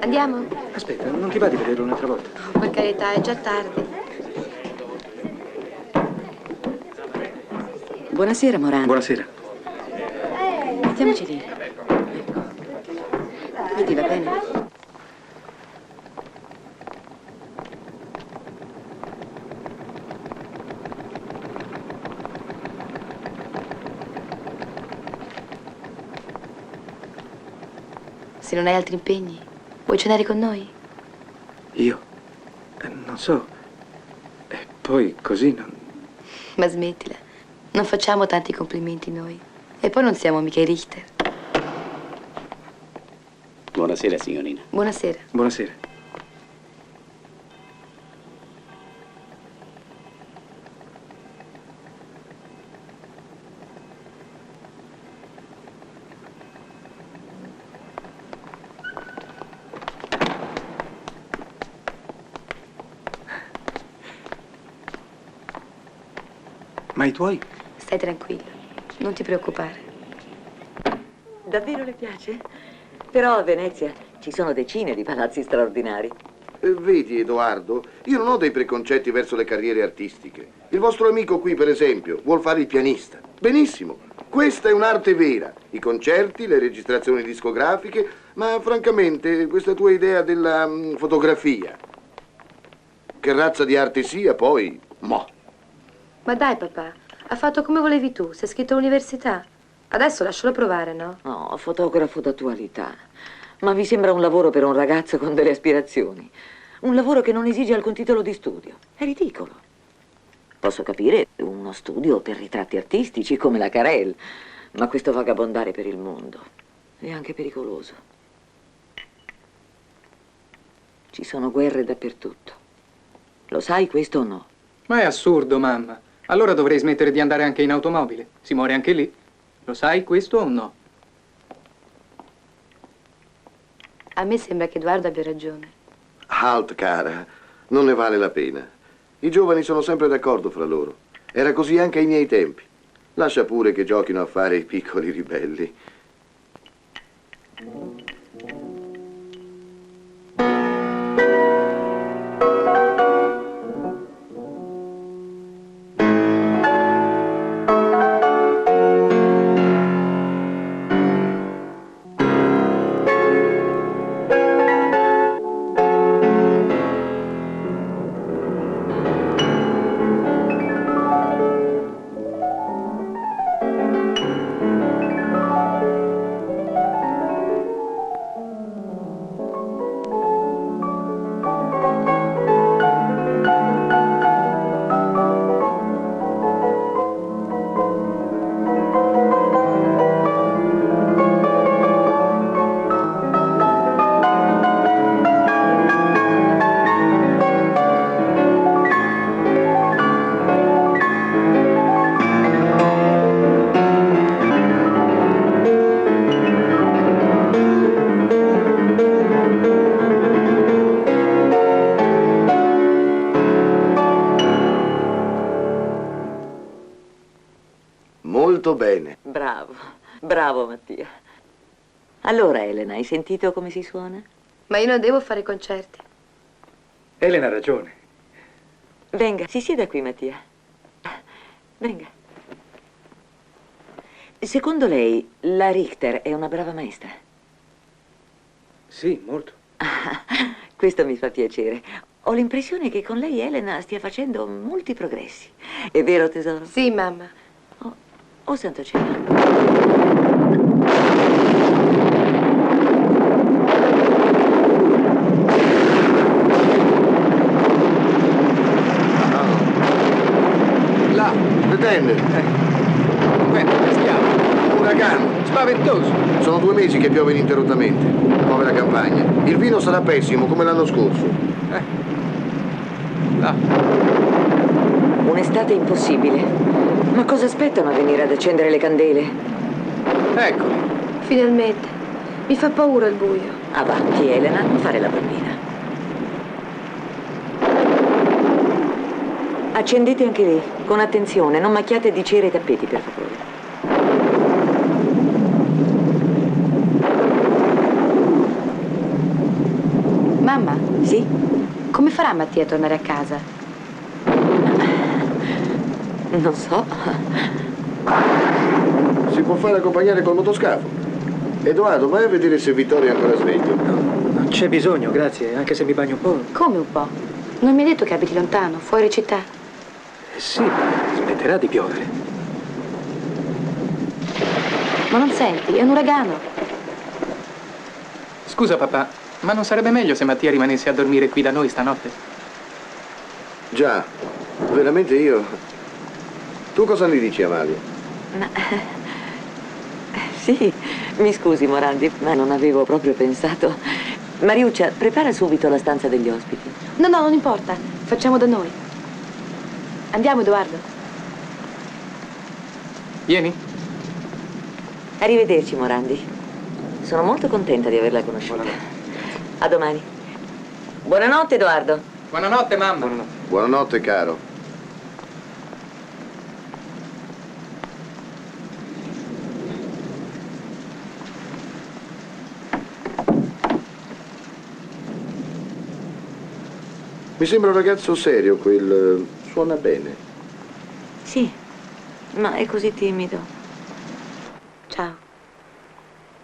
Andiamo?
Aspetta, non ti va di vederlo un'altra volta?
Oh, per carità, è già tardi.
Buonasera, Morano.
Buonasera.
Mettiamoci lì. Ecco. Vedi, va bene?
Se non hai altri impegni, vuoi cenare con noi?
Io? Non so. E poi così non...
Ma smettila. Non facciamo tanti complimenti noi. E poi non siamo mica i Richter.
Buonasera, signorina.
Buonasera.
Buonasera. Ma i tuoi?
Stai tranquillo. Non ti preoccupare.
Davvero le piace? Però a Venezia ci sono decine di palazzi straordinari.
Vedi, Edoardo, io non ho dei preconcetti verso le carriere artistiche. Il vostro amico qui, per esempio, vuol fare il pianista. Benissimo. Questa è un'arte vera. I concerti, le registrazioni discografiche, ma francamente questa tua idea della fotografia, che razza di arte sia, poi, mo.
Ma dai, papà, ha fatto come volevi tu. Sei iscritto all'università. Adesso lascialo provare, no?
No, fotografo d'attualità. Ma vi sembra un lavoro per un ragazzo con delle aspirazioni? Un lavoro che non esige alcun titolo di studio. È ridicolo. Posso capire uno studio per ritratti artistici come la Carrel, ma questo vagabondare per il mondo è anche pericoloso. Ci sono guerre dappertutto. Lo sai questo o no?
Ma è assurdo, mamma. Allora dovrei smettere di andare anche in automobile. Si muore anche lì. Lo sai questo o no?
A me sembra che Edoardo abbia ragione.
Halt, cara. Non ne vale la pena. I giovani sono sempre d'accordo fra loro. Era così anche ai miei tempi. Lascia pure che giochino a fare i piccoli ribelli.
Bravo, Mattia. Allora, Elena, hai sentito come si suona?
Ma io non devo fare concerti.
Elena ha ragione.
Venga, si sieda qui, Mattia. Venga. Secondo lei, la Richter è una brava maestra?
Sì, molto.
Questo mi fa piacere. Ho l'impressione che con lei Elena stia facendo molti progressi. È vero, tesoro?
Sì, mamma.
Oh, santo cielo.
Là, pretende.
Guarda, stiamo.
Uragano.
Spaventoso.
Sono 2 mesi che piove ininterrottamente. Povera campagna. Il vino sarà pessimo, come l'anno scorso.
Là.
Un'estate impossibile. Ma cosa aspettano a venire ad accendere le candele?
Eccoli.
Finalmente. Mi fa paura il buio.
Avanti, Elena, non fare la bambina. Accendete anche lì, con attenzione, non macchiate di cera i tappeti, per favore.
Mamma?
Sì?
Come farà Mattia a tornare a casa?
Non so.
Si può fare accompagnare col motoscafo. Edoardo, vai a vedere se Vittorio è ancora sveglio.
Non c'è bisogno, grazie, anche se mi bagno un po'.
Come un po'? Non mi hai detto che abiti lontano, fuori città?
Sì, ma smetterà di piovere.
Ma non senti, è un uragano.
Scusa, papà, ma non sarebbe meglio se Mattia rimanesse a dormire qui da noi stanotte?
Già, veramente io. Tu cosa ne dici, Amalia?
Ma... Sì, mi scusi, Morandi, ma non avevo proprio pensato. Mariuccia, prepara subito la stanza degli ospiti.
No, non importa. Facciamo da noi. Andiamo, Edoardo.
Vieni.
Arrivederci, Morandi. Sono molto contenta di averla conosciuta. A domani. Buonanotte, Edoardo.
Buonanotte, mamma.
Buonanotte.
Buonanotte, caro. Mi sembra un ragazzo serio, quel... suona bene.
Sì, ma è così timido.
Ciao.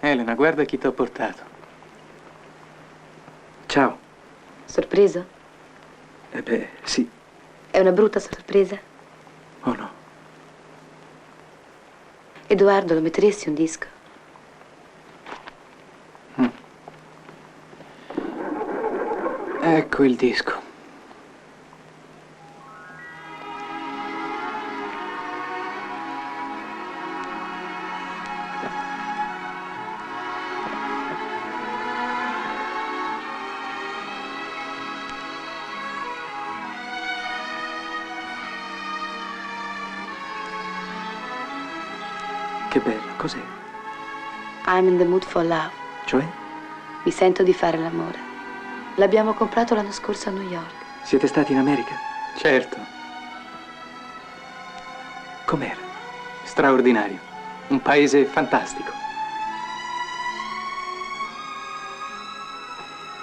Elena, guarda chi ti ho portato.
Ciao.
Sorpreso?
Beh, sì.
È una brutta sorpresa?
Oh no.
Edoardo, lo metteresti un disco?
Ecco il disco.
Che bello, cos'è?
I'm in the mood for love.
Cioè?
Mi sento di fare l'amore. L'abbiamo comprato l'anno scorso a New York.
Siete stati in America?
Certo.
Com'era?
Straordinario. Un paese fantastico.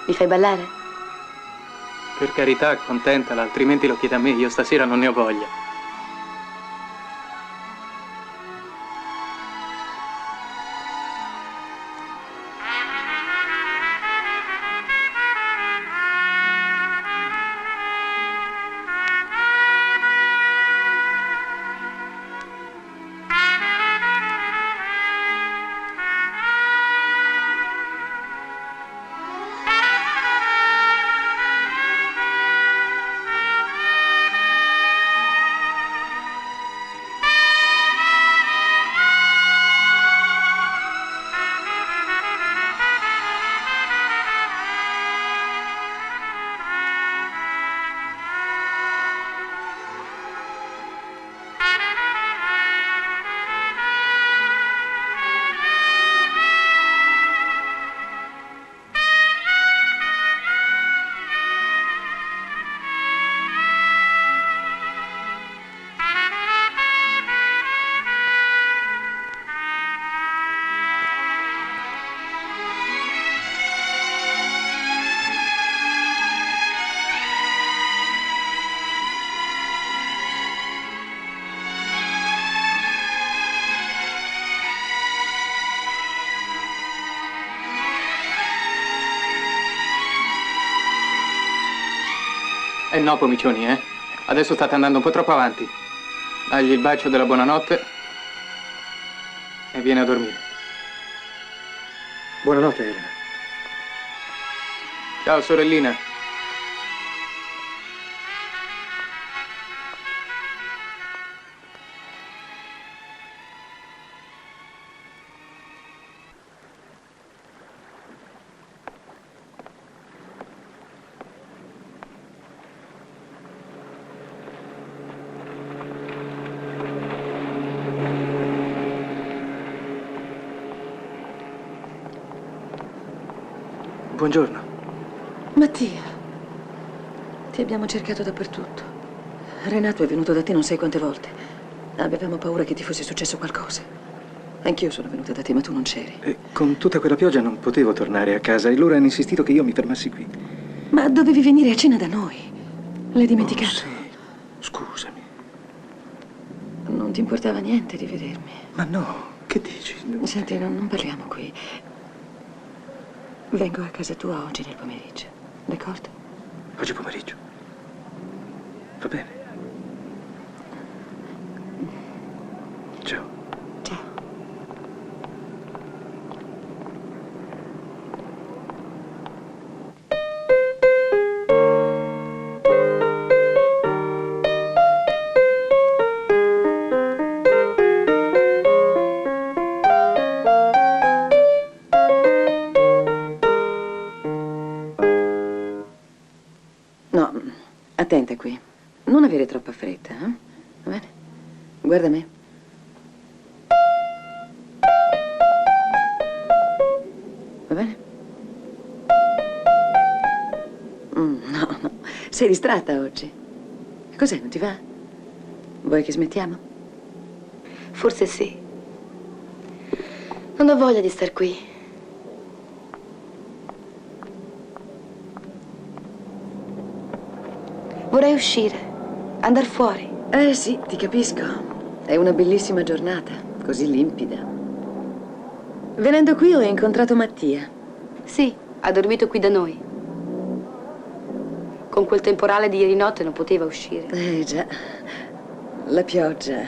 Mi fai ballare?
Per carità, accontentala, altrimenti lo chiede a me. Io stasera non ne ho voglia. no, Pomicioni, eh. Adesso state andando un po' troppo avanti. Dagli il bacio della buonanotte e vieni a dormire.
Buonanotte, Elena.
Ciao, sorellina.
Buongiorno.
Mattia, ti abbiamo cercato dappertutto. Renato è venuto da te non sai quante volte. Avevamo paura che ti fosse successo qualcosa. Anch'io sono venuta da te, ma tu non c'eri.
E con tutta quella pioggia non potevo tornare a casa e loro hanno insistito che io mi fermassi qui.
Ma dovevi venire a cena da noi. L'hai dimenticato?
Sì. Scusami.
Non ti importava niente di vedermi.
Ma no, che dici?
Senti, non parliamo qui. Vengo a casa tua oggi nel pomeriggio, d'accordo?
Oggi pomeriggio. Va bene. Ciao.
Ciao. No, attenta qui. Non avere troppa fretta, eh? Va bene? Guarda me. Va bene? No. Sei distratta oggi. Cos'è, non ti va? Vuoi che smettiamo?
Forse sì. Non ho voglia di star qui. Vorrei uscire, andar fuori.
Sì, ti capisco. È una bellissima giornata, così limpida. Venendo qui ho incontrato Mattia.
Sì, ha dormito qui da noi. Con quel temporale di ieri notte non poteva uscire.
Già, la pioggia.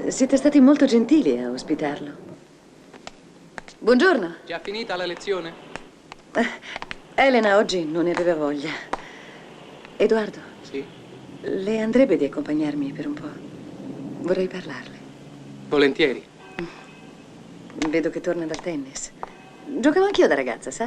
Siete stati molto gentili a ospitarlo. Buongiorno.
Già finita la lezione?
Elena oggi non ne aveva voglia. Edoardo?
Sì.
Le andrebbe di accompagnarmi per un po'? Vorrei parlarle.
Volentieri.
Vedo che torna dal tennis. Giocavo anch'io da ragazza, sa?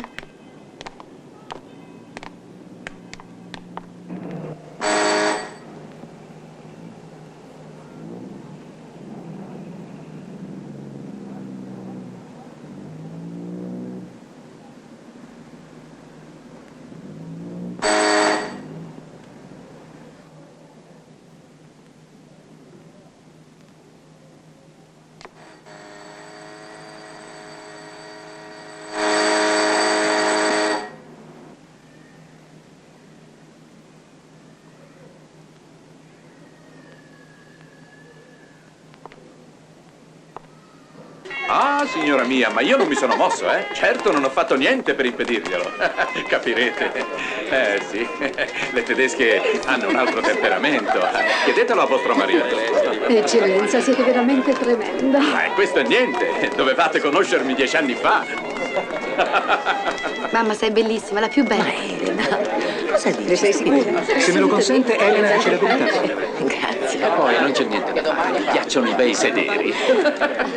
Ah, signora mia, ma io non mi sono mosso, eh? Certo, non ho fatto niente per impedirglielo. Capirete. Sì. Le tedesche hanno un altro temperamento. Chiedetelo a vostro marito.
Eccellenza, siete veramente tremenda.
Ma questo è niente. Dovevate conoscermi 10 anni fa.
Mamma, sei bellissima, la più bella.
Cosa dici?
Ne sei sicura?
Se me lo consente, Elena ce l'ha dovuta.
Grazie.
E poi non c'è niente da fare. Mi piacciono i bei sederi.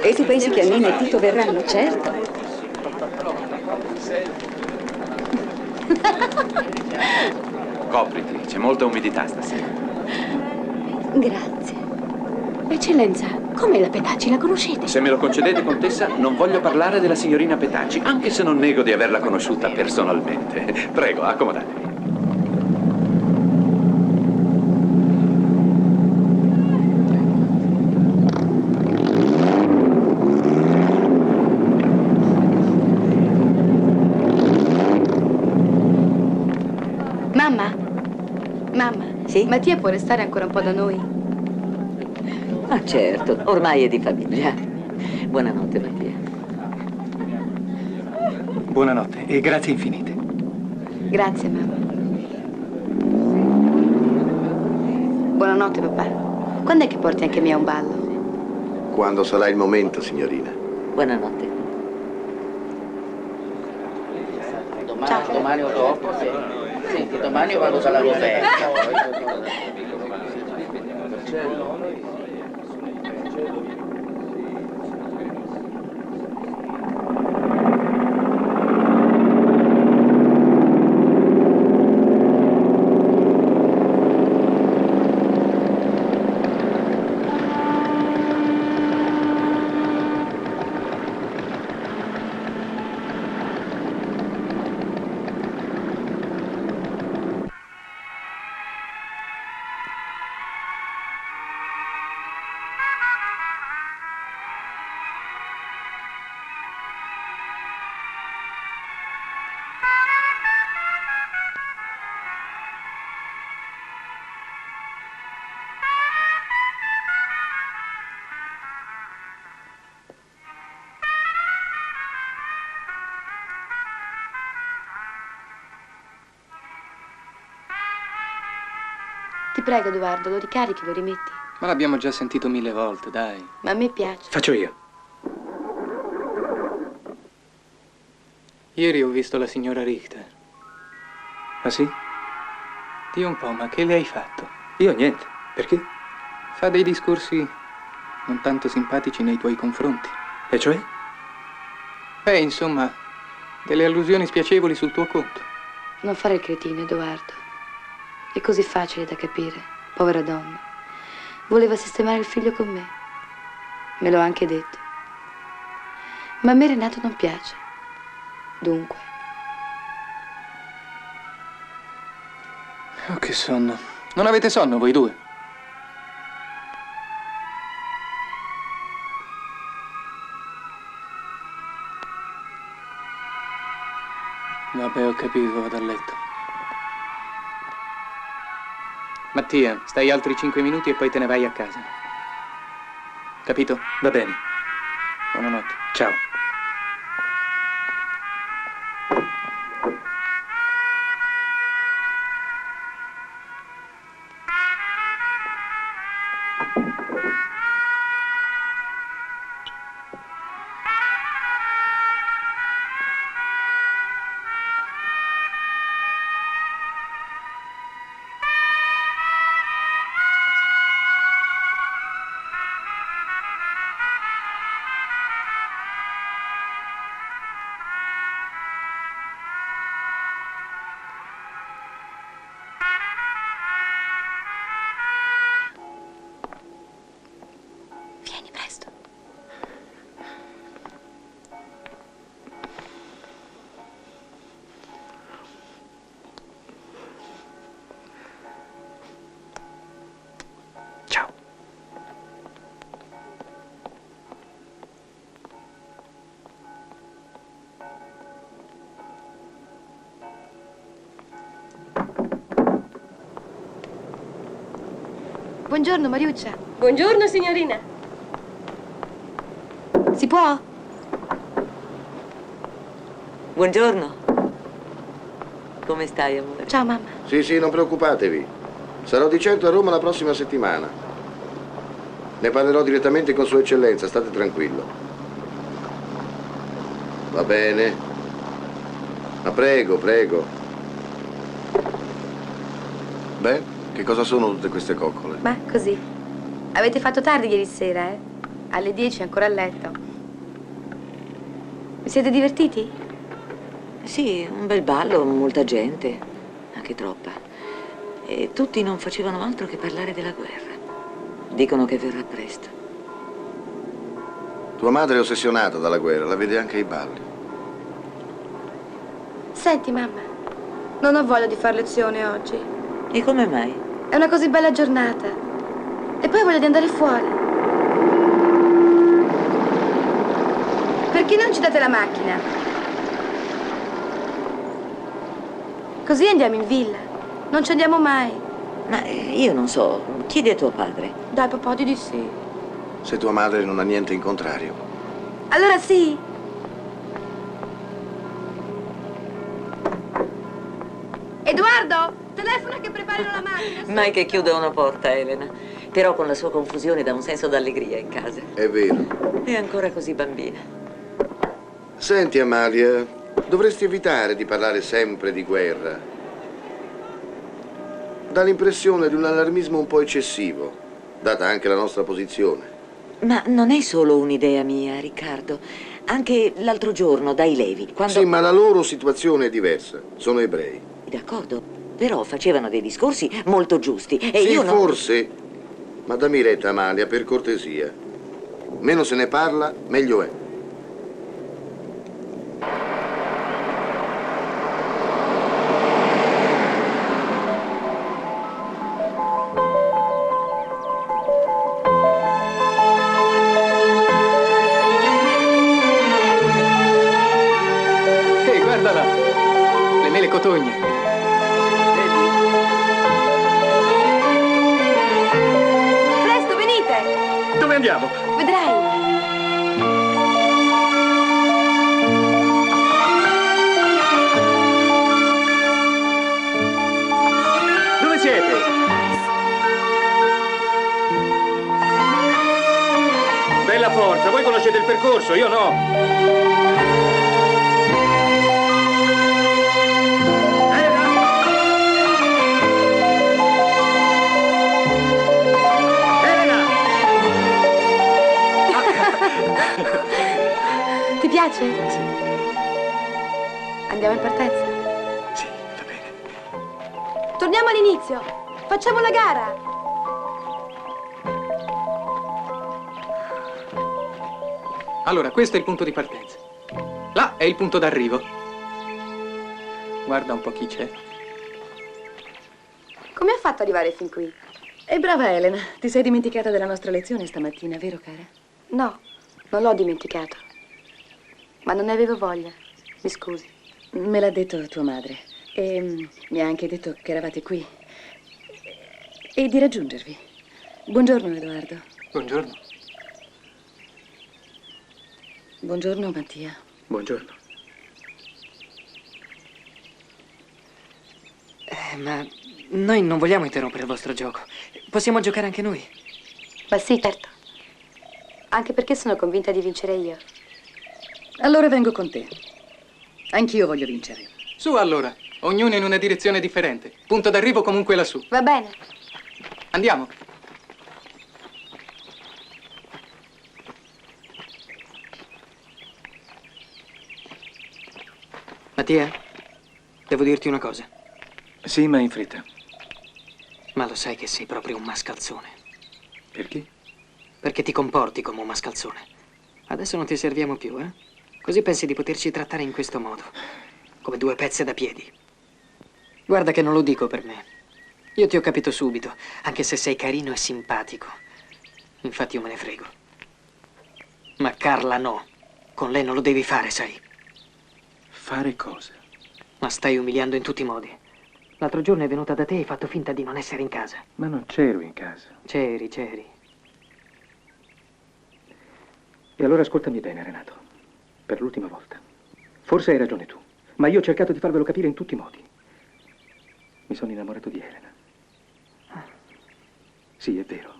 E tu pensi che Annina e Tito verranno? Certo.
Copriti, c'è molta umidità stasera.
Grazie. Eccellenza, com'è la Petacci? La conoscete?
Se me lo concedete, contessa, non voglio parlare della signorina Petacci, anche se non nego di averla conosciuta personalmente. Prego, accomodatevi.
Mamma,
Sì?
Mattia può restare ancora un po' da noi?
Ah, certo, ormai è di famiglia. Buonanotte, Mattia.
Buonanotte e grazie infinite.
Grazie, mamma. Buonanotte, papà. Quando è che porti anche me a un ballo?
Quando sarà il momento, signorina.
Buonanotte.
Domani o dopo, sì. Senti, domani io vado dalla Roberta.
Ti prego, Edoardo, lo ricarichi, lo rimetti.
Ma l'abbiamo già sentito 1000 volte, dai.
Ma a me piace.
Faccio io.
Ieri ho visto la signora Richter.
Ah sì?
Dì un po', ma che le hai fatto?
Io niente. Perché?
Fa dei discorsi non tanto simpatici nei tuoi confronti.
E cioè?
Beh, insomma, delle allusioni spiacevoli sul tuo conto.
Non fare il cretino, Edoardo. È così facile da capire. Povera donna. Voleva sistemare il figlio con me. Me l'ho anche detto. Ma a me Renato non piace. Dunque.
Oh, che sonno. Non avete sonno voi due? Vabbè, ho capito, vado a letto. Mattia, stai altri 5 minuti e poi te ne vai a casa. Capito?
Va bene.
Buonanotte.
Ciao.
Vieni presto.
Ciao.
Buongiorno, Mariuccia.
Buongiorno, signorina.
Si può?
Buongiorno. Come stai, amore?
Ciao, mamma.
Sì, non preoccupatevi. Sarò di certo a Roma la prossima settimana. Ne parlerò direttamente con Sua Eccellenza, state tranquillo. Va bene? Ma prego. Beh, che cosa sono tutte queste coccole?
Ma così. Avete fatto tardi ieri sera, eh? Alle 10 ancora a letto. Vi siete divertiti?
Sì, un bel ballo, molta gente, anche troppa. E tutti non facevano altro che parlare della guerra. Dicono che verrà presto.
Tua madre è ossessionata dalla guerra, la vede anche ai balli.
Senti, mamma, non ho voglia di fare lezione oggi.
E come mai?
È una così bella giornata. E poi voglio di andare fuori. Perché non ci date la macchina? Così andiamo in villa. Non ci andiamo mai.
Ma io non so, chiedi a tuo padre.
Dai, papà, di sì.
Se tua madre non ha niente in contrario.
Allora sì. Edoardo,
Telefona che preparino la macchina.
Mai che chiuda una porta, Elena. Però con la sua confusione dà un senso d'allegria in casa.
È vero.
È ancora così bambina.
Senti, Amalia, dovresti evitare di parlare sempre di guerra. Dà l'impressione di un allarmismo un po' eccessivo, data anche la nostra posizione.
Ma non è solo un'idea mia, Riccardo. Anche l'altro giorno, dai Levi, quando...
Sì, ma la loro situazione è diversa. Sono ebrei.
D'accordo, però facevano dei discorsi molto giusti e
sì,
io non...
forse. Ma dammi retta, Amalia, per cortesia. Meno se ne parla, meglio è.
Ehi, guarda là! Le mele cotogne.
Presto, venite!
Dove andiamo?
Vedrai.
Dove siete? Bella forza, voi conoscete il percorso, io no.
Ti piace? Sì. Andiamo in partenza?
Sì, va bene.
Torniamo all'inizio. Facciamo la gara.
Allora, questo è il punto di partenza. Là è il punto d'arrivo. Guarda un po' chi c'è.
Come ha fatto ad arrivare fin qui?
E brava Elena, ti sei dimenticata della nostra lezione stamattina, vero cara?
No, non l'ho dimenticato. Ma non ne avevo voglia. Mi scusi.
Me l'ha detto tua madre. E mi ha anche detto che eravate qui. E di raggiungervi. Buongiorno, Edoardo.
Buongiorno.
Buongiorno, Mattia.
Buongiorno.
Ma noi non vogliamo interrompere il vostro gioco. Possiamo giocare anche noi.
Ma sì, certo. Anche perché sono convinta di vincere io.
Allora vengo con te. Anch'io voglio vincere.
Su allora, ognuno in una direzione differente. Punto d'arrivo comunque lassù.
Va bene.
Andiamo. Mattia, devo dirti una cosa.
Sì, ma in fretta.
Ma lo sai che sei proprio un mascalzone.
Perché?
Perché ti comporti come un mascalzone. Adesso non ti serviamo più, eh? Così pensi di poterci trattare in questo modo. Come due pezze da piedi. Guarda che non lo dico per me. Io ti ho capito subito, anche se sei carino e simpatico. Infatti io me ne frego. Ma Carla no. Con lei non lo devi fare, sai.
Fare cosa?
Ma stai umiliando in tutti i modi. L'altro giorno è venuta da te e hai fatto finta di non essere in casa.
Ma non c'ero in casa.
C'eri.
E allora ascoltami bene, Renato. Per l'ultima volta. Forse hai ragione tu, ma io ho cercato di farvelo capire in tutti i modi. Mi sono innamorato di Elena. Sì, è vero.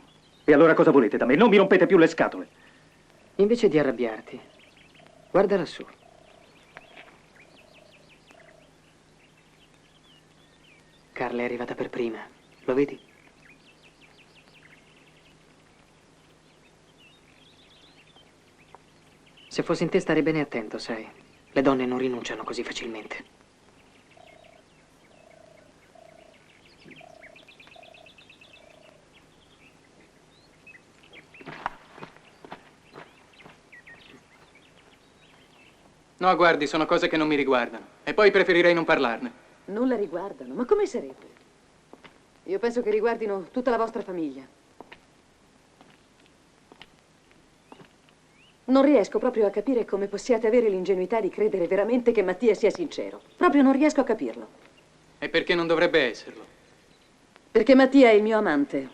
E allora cosa volete da me? Non mi rompete più le scatole.
Invece di arrabbiarti, guarda lassù. Carla è arrivata per prima. Lo vedi? Se fossi in te starei bene attento, sai. Le donne non rinunciano così facilmente. No, guardi, sono cose che non mi riguardano. E poi preferirei non parlarne.
Non la riguardano, ma come sarebbe? Io penso che riguardino tutta la vostra famiglia. Non riesco proprio a capire come possiate avere l'ingenuità di credere veramente che Mattia sia sincero. Proprio non riesco a capirlo.
E perché non dovrebbe esserlo?
Perché Mattia è il mio amante.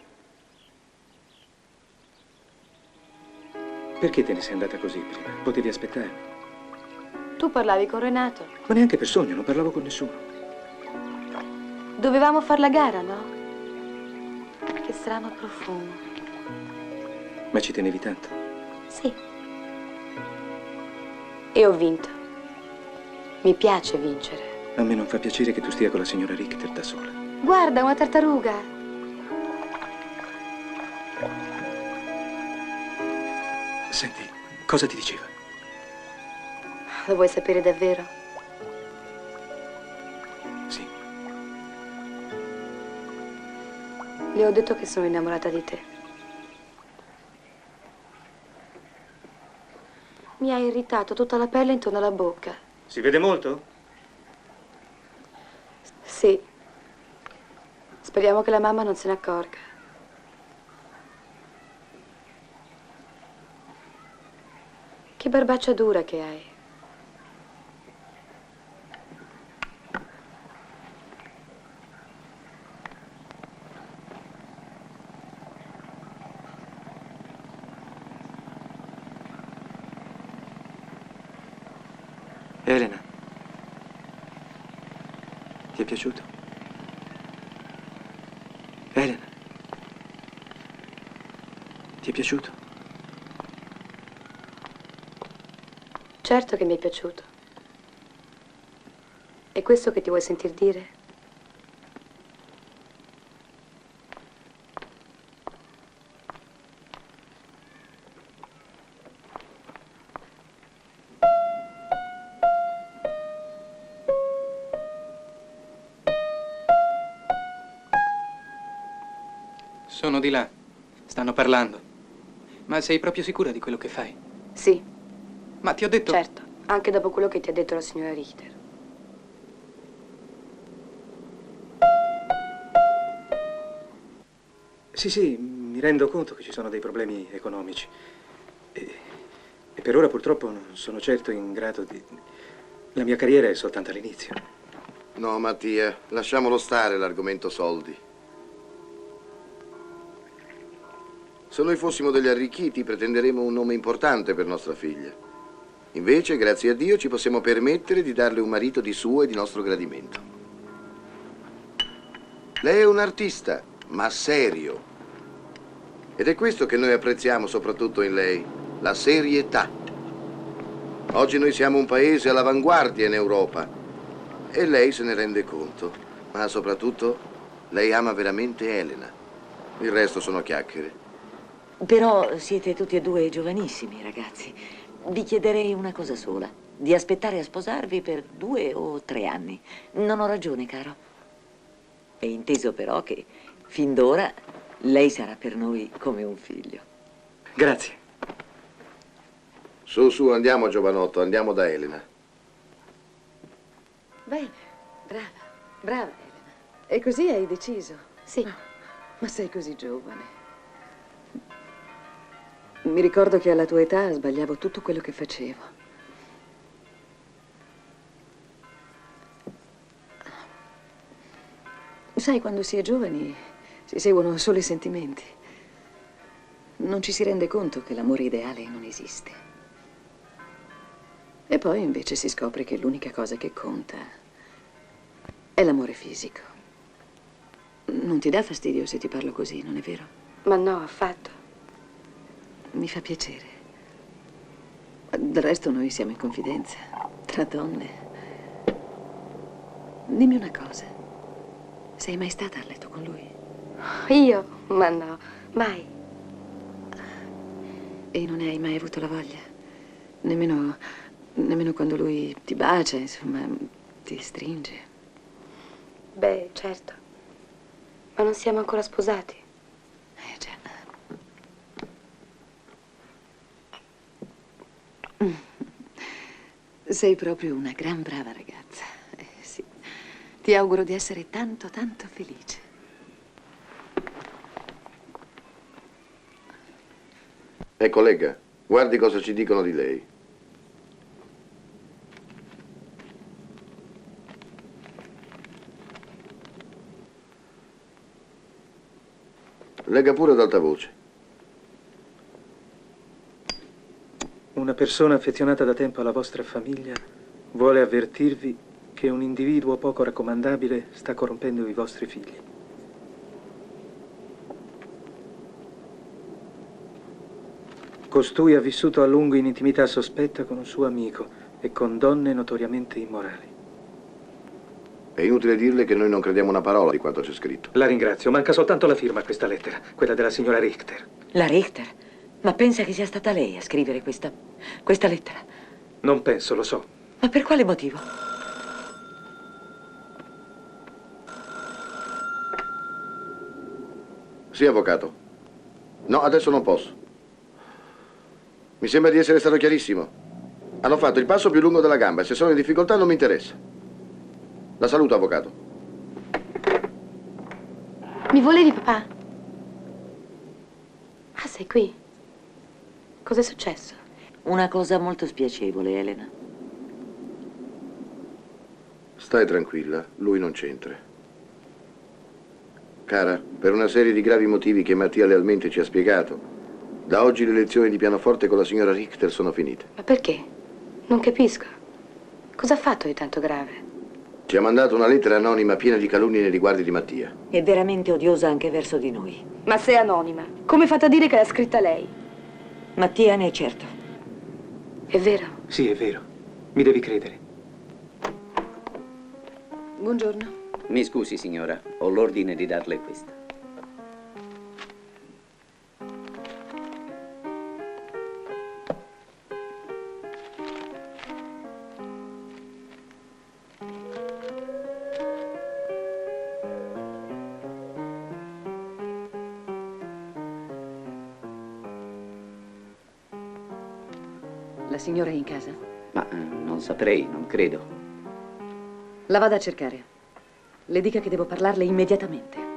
Perché te ne sei andata così prima? Potevi aspettarmi.
Tu parlavi con Renato.
Ma neanche per sogno, non parlavo con nessuno.
Dovevamo fare la gara, no? Che strano profumo.
Ma ci tenevi tanto?
Sì. E ho vinto. Mi piace vincere.
A me non fa piacere che tu stia con la signora Richter da sola.
Guarda, una tartaruga.
Senti, cosa ti diceva?
Lo vuoi sapere davvero?
Sì.
Le ho detto che sono innamorata di te. Mi ha irritato tutta la pelle intorno alla bocca.
Si vede molto?
Sì. Speriamo che la mamma non se ne accorga. Che barbaccia dura che hai.
Elena, ti è piaciuto? Elena, ti è piaciuto?
Certo che mi è piaciuto. È questo che ti vuoi sentir dire?
Sono di là. Stanno parlando. Ma sei proprio sicura di quello che fai?
Sì.
Ma ti ho detto...
Certo, anche dopo quello che ti ha detto la signora Richter.
Sì, mi rendo conto che ci sono dei problemi economici. E per ora purtroppo non sono certo in grado di... La mia carriera è soltanto all'inizio.
No, Mattia, lasciamolo stare l'argomento soldi. Se noi fossimo degli arricchiti, pretenderemmo un nome importante per nostra figlia. Invece, grazie a Dio, ci possiamo permettere di darle un marito di suo e di nostro gradimento. Lei è un artista, ma serio. Ed è questo che noi apprezziamo soprattutto in lei, la serietà. Oggi noi siamo un paese all'avanguardia in Europa e lei se ne rende conto. Ma soprattutto, lei ama veramente Elena. Il resto sono chiacchiere.
Però siete tutti e due giovanissimi, ragazzi. Vi chiederei una cosa sola. Di aspettare a sposarvi per 2 o 3 anni. Non ho ragione, caro. È inteso però che, fin d'ora, lei sarà per noi come un figlio.
Grazie.
Su, andiamo, giovanotto, andiamo da Elena.
Bene, brava Elena. E così hai deciso?
Sì.
Ma sei così giovane. Mi ricordo che alla tua età sbagliavo tutto quello che facevo. Sai, quando si è giovani si seguono solo i sentimenti. Non ci si rende conto che l'amore ideale non esiste. E poi invece si scopre che l'unica cosa che conta è l'amore fisico. Non ti dà fastidio se ti parlo così, non è vero?
Ma no, affatto.
Mi fa piacere. Del resto noi siamo in confidenza, tra donne. Dimmi una cosa. Sei mai stata a letto con lui?
Io? Ma no, mai.
E non ne hai mai avuto la voglia? Nemmeno quando lui ti bacia, insomma, ti stringe.
Beh, certo. Ma non siamo ancora sposati.
Già. Sei proprio una gran brava ragazza. Sì. Ti auguro di essere tanto, tanto felice.
Collega, guardi cosa ci dicono di lei. Legga pure ad alta voce.
Una persona affezionata da tempo alla vostra famiglia vuole avvertirvi che un individuo poco raccomandabile sta corrompendo i vostri figli. Costui ha vissuto a lungo in intimità sospetta con un suo amico e con donne notoriamente immorali.
È inutile dirle che noi non crediamo una parola di quanto c'è scritto.
La ringrazio, manca soltanto la firma a questa lettera, quella della signora Richter.
La Richter? Ma pensa che sia stata lei a scrivere questa lettera?
Non penso, lo so.
Ma per quale motivo?
Sì, avvocato. No, adesso non posso. Mi sembra di essere stato chiarissimo. Hanno fatto il passo più lungo della gamba e se sono in difficoltà non mi interessa. La saluto, avvocato.
Mi volevi, papà? Ah, sei qui? Cos'è successo?
Una cosa molto spiacevole, Elena.
Stai tranquilla, lui non c'entra. Cara, per una serie di gravi motivi che Mattia lealmente ci ha spiegato, da oggi le lezioni di pianoforte con la signora Richter sono finite.
Ma perché? Non capisco. Cosa ha fatto di tanto grave?
Ci ha mandato una lettera anonima piena di calunnie nei riguardi di Mattia.
È veramente odiosa anche verso di noi.
Ma se è anonima, come fate a dire che l'ha scritta lei?
Mattia ne è certo.
È vero?
Sì, è vero. Mi devi credere.
Buongiorno.
Mi scusi, signora, ho l'ordine di darle questa.
La signora è in casa?
Ma non saprei, non credo.
La vada a cercare. Le dica che devo parlarle immediatamente.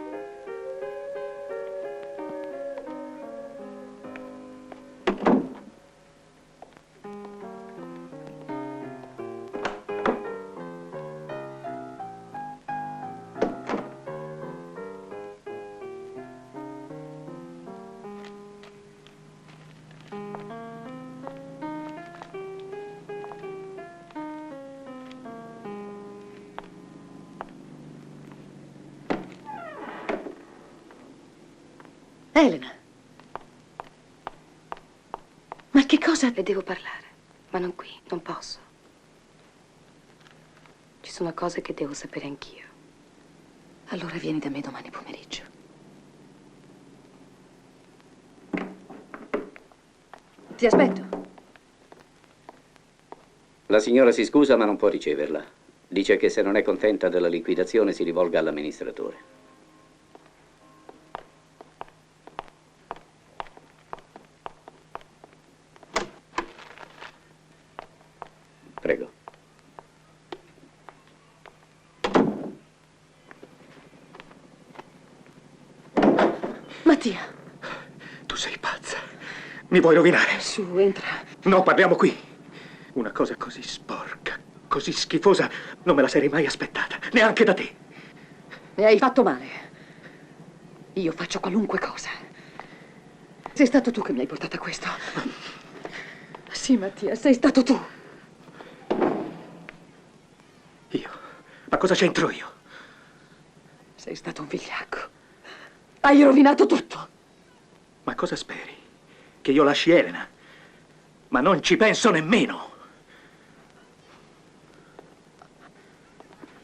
Elena. Ma che cosa?
Le devo parlare, ma non qui, non posso. Ci sono cose che devo sapere anch'io.
Allora vieni da me domani pomeriggio. Ti aspetto.
La signora si scusa ma non può riceverla. Dice che se non è contenta della liquidazione si rivolga all'amministratore. Prego.
Mattia.
Tu sei pazza. Mi vuoi rovinare?
Su, entra.
No, parliamo qui. Una cosa così sporca, così schifosa, non me la sarei mai aspettata, neanche da te.
Mi hai fatto male. Io faccio qualunque cosa. Sei stato tu che mi hai portato a questo. Sì, Mattia, sei stato tu.
Io? Ma cosa c'entro io?
Sei stato un vigliacco. Hai rovinato tutto.
Ma cosa speri? Che io lasci Elena? Ma non ci penso nemmeno.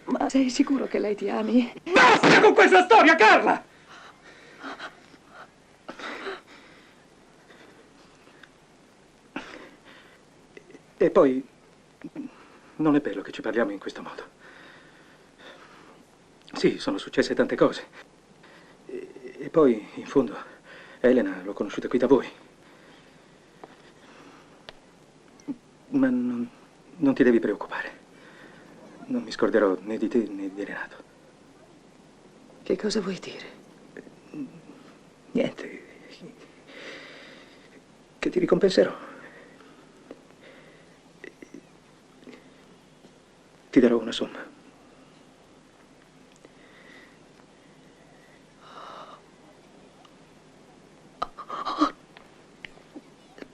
Ma sei sicuro che lei ti ami?
Basta con questa storia, Carla! E poi, non è bello che ci parliamo in questo modo. Sì, sono successe tante cose. E poi, in fondo, Elena l'ho conosciuta qui da voi. Ma non ti devi preoccupare. Non mi scorderò né di te né di Renato.
Che cosa vuoi dire?
Niente. Che ti ricompenserò. Ti darò una somma.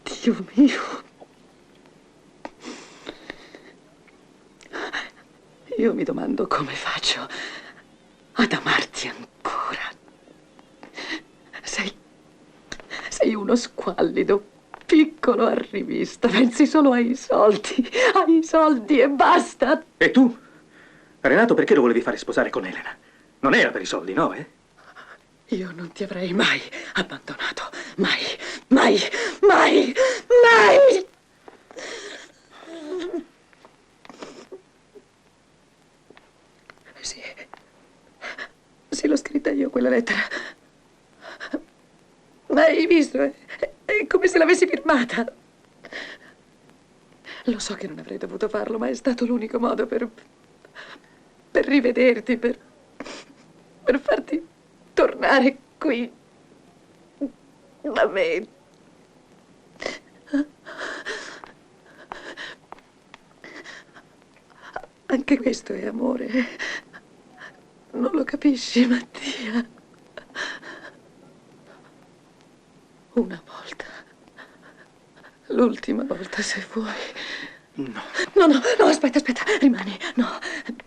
Dio mio. Io mi domando come faccio ad amarti ancora. Sei uno squallido, piccolo arrivista. Pensi solo ai soldi e basta.
E tu? Renato, perché lo volevi fare sposare con Elena? Non era per i soldi, no, eh?
Io non ti avrei mai abbandonato. Mai, mai, mai, mai! Sì, l'ho scritta io quella lettera. Ma hai visto? È come se l'avessi firmata. Lo so che non avrei dovuto farlo, ma è stato l'unico modo per rivederti, per farti tornare qui da me. Anche questo è amore. Non lo capisci, Mattia? Una volta. L'ultima volta, se vuoi.
No.
No, aspetta, rimani. No,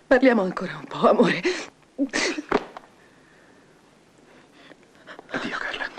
parliamo ancora un po', amore.
Addio, Carla.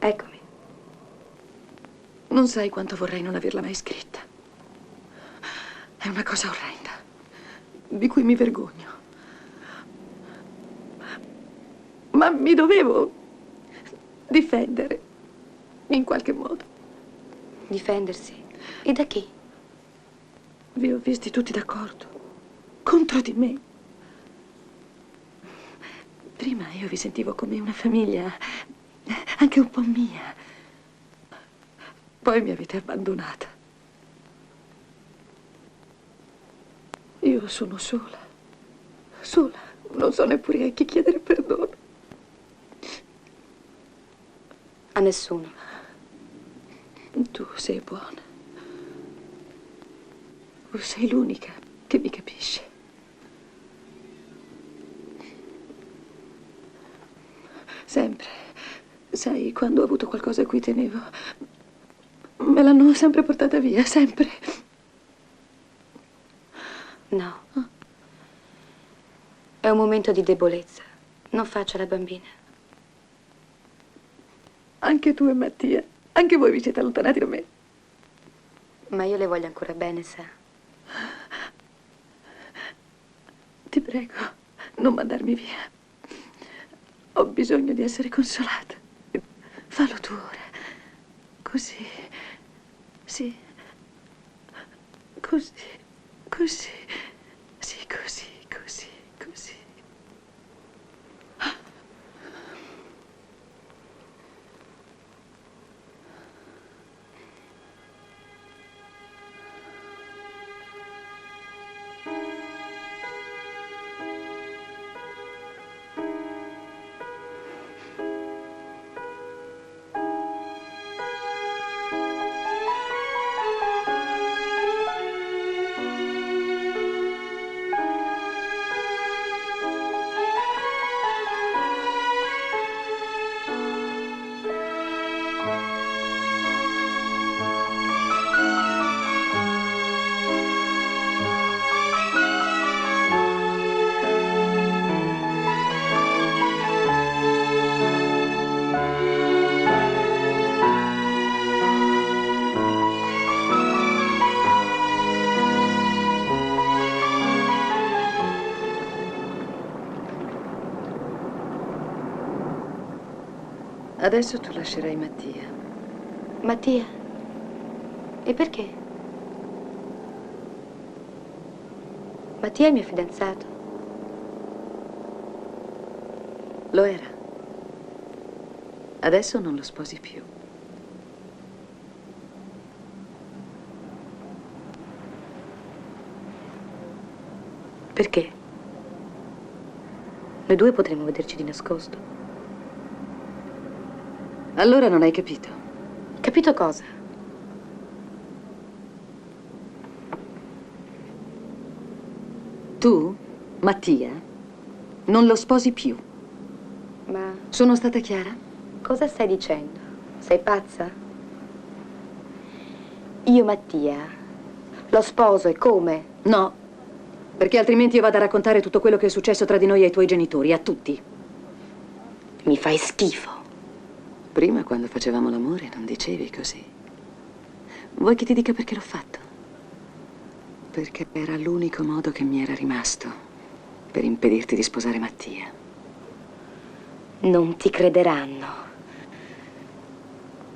Eccomi. Non sai quanto vorrei non averla mai scritta. È una cosa orrenda, di cui mi vergogno. Ma mi dovevo difendere, in qualche modo.
Difendersi? E da chi?
Vi ho visti tutti d'accordo, contro di me. Prima io vi sentivo come una famiglia, anche un po' mia. Poi mi avete abbandonata. Io sono sola. Non so neppure a chi chiedere perdono.
A nessuno.
Tu sei buona. Tu sei l'unica che mi capisce. Sempre. Sai, quando ho avuto qualcosa a cui tenevo, me l'hanno sempre portata via, sempre.
No. È un momento di debolezza. Non faccia la bambina.
Anche tu e Mattia, anche voi vi siete allontanati da me.
Ma io le voglio ancora bene, sa.
Ti prego, non mandarmi via. Ho bisogno di essere consolata. Fallo tu ora. Così. Sì. Così. Sì, così. Adesso tu lascerai Mattia.
Mattia? E perché? Mattia è il mio fidanzato.
Lo era. Adesso non lo sposi più.
Perché? Noi due potremmo vederci di nascosto.
Allora non hai capito.
Capito cosa?
Tu, Mattia, non lo sposi più.
Ma
Sono stata chiara?
cosa stai dicendo? Sei pazza? Io Mattia lo sposo e come?
No, perché altrimenti io vado a raccontare tutto quello che è successo tra di noi ai tuoi genitori, a tutti.
Mi fai schifo.
Prima, quando facevamo l'amore, non dicevi così. Vuoi che ti dica perché l'ho fatto? Perché era l'unico modo che mi era rimasto per impedirti di sposare Mattia.
Non ti crederanno.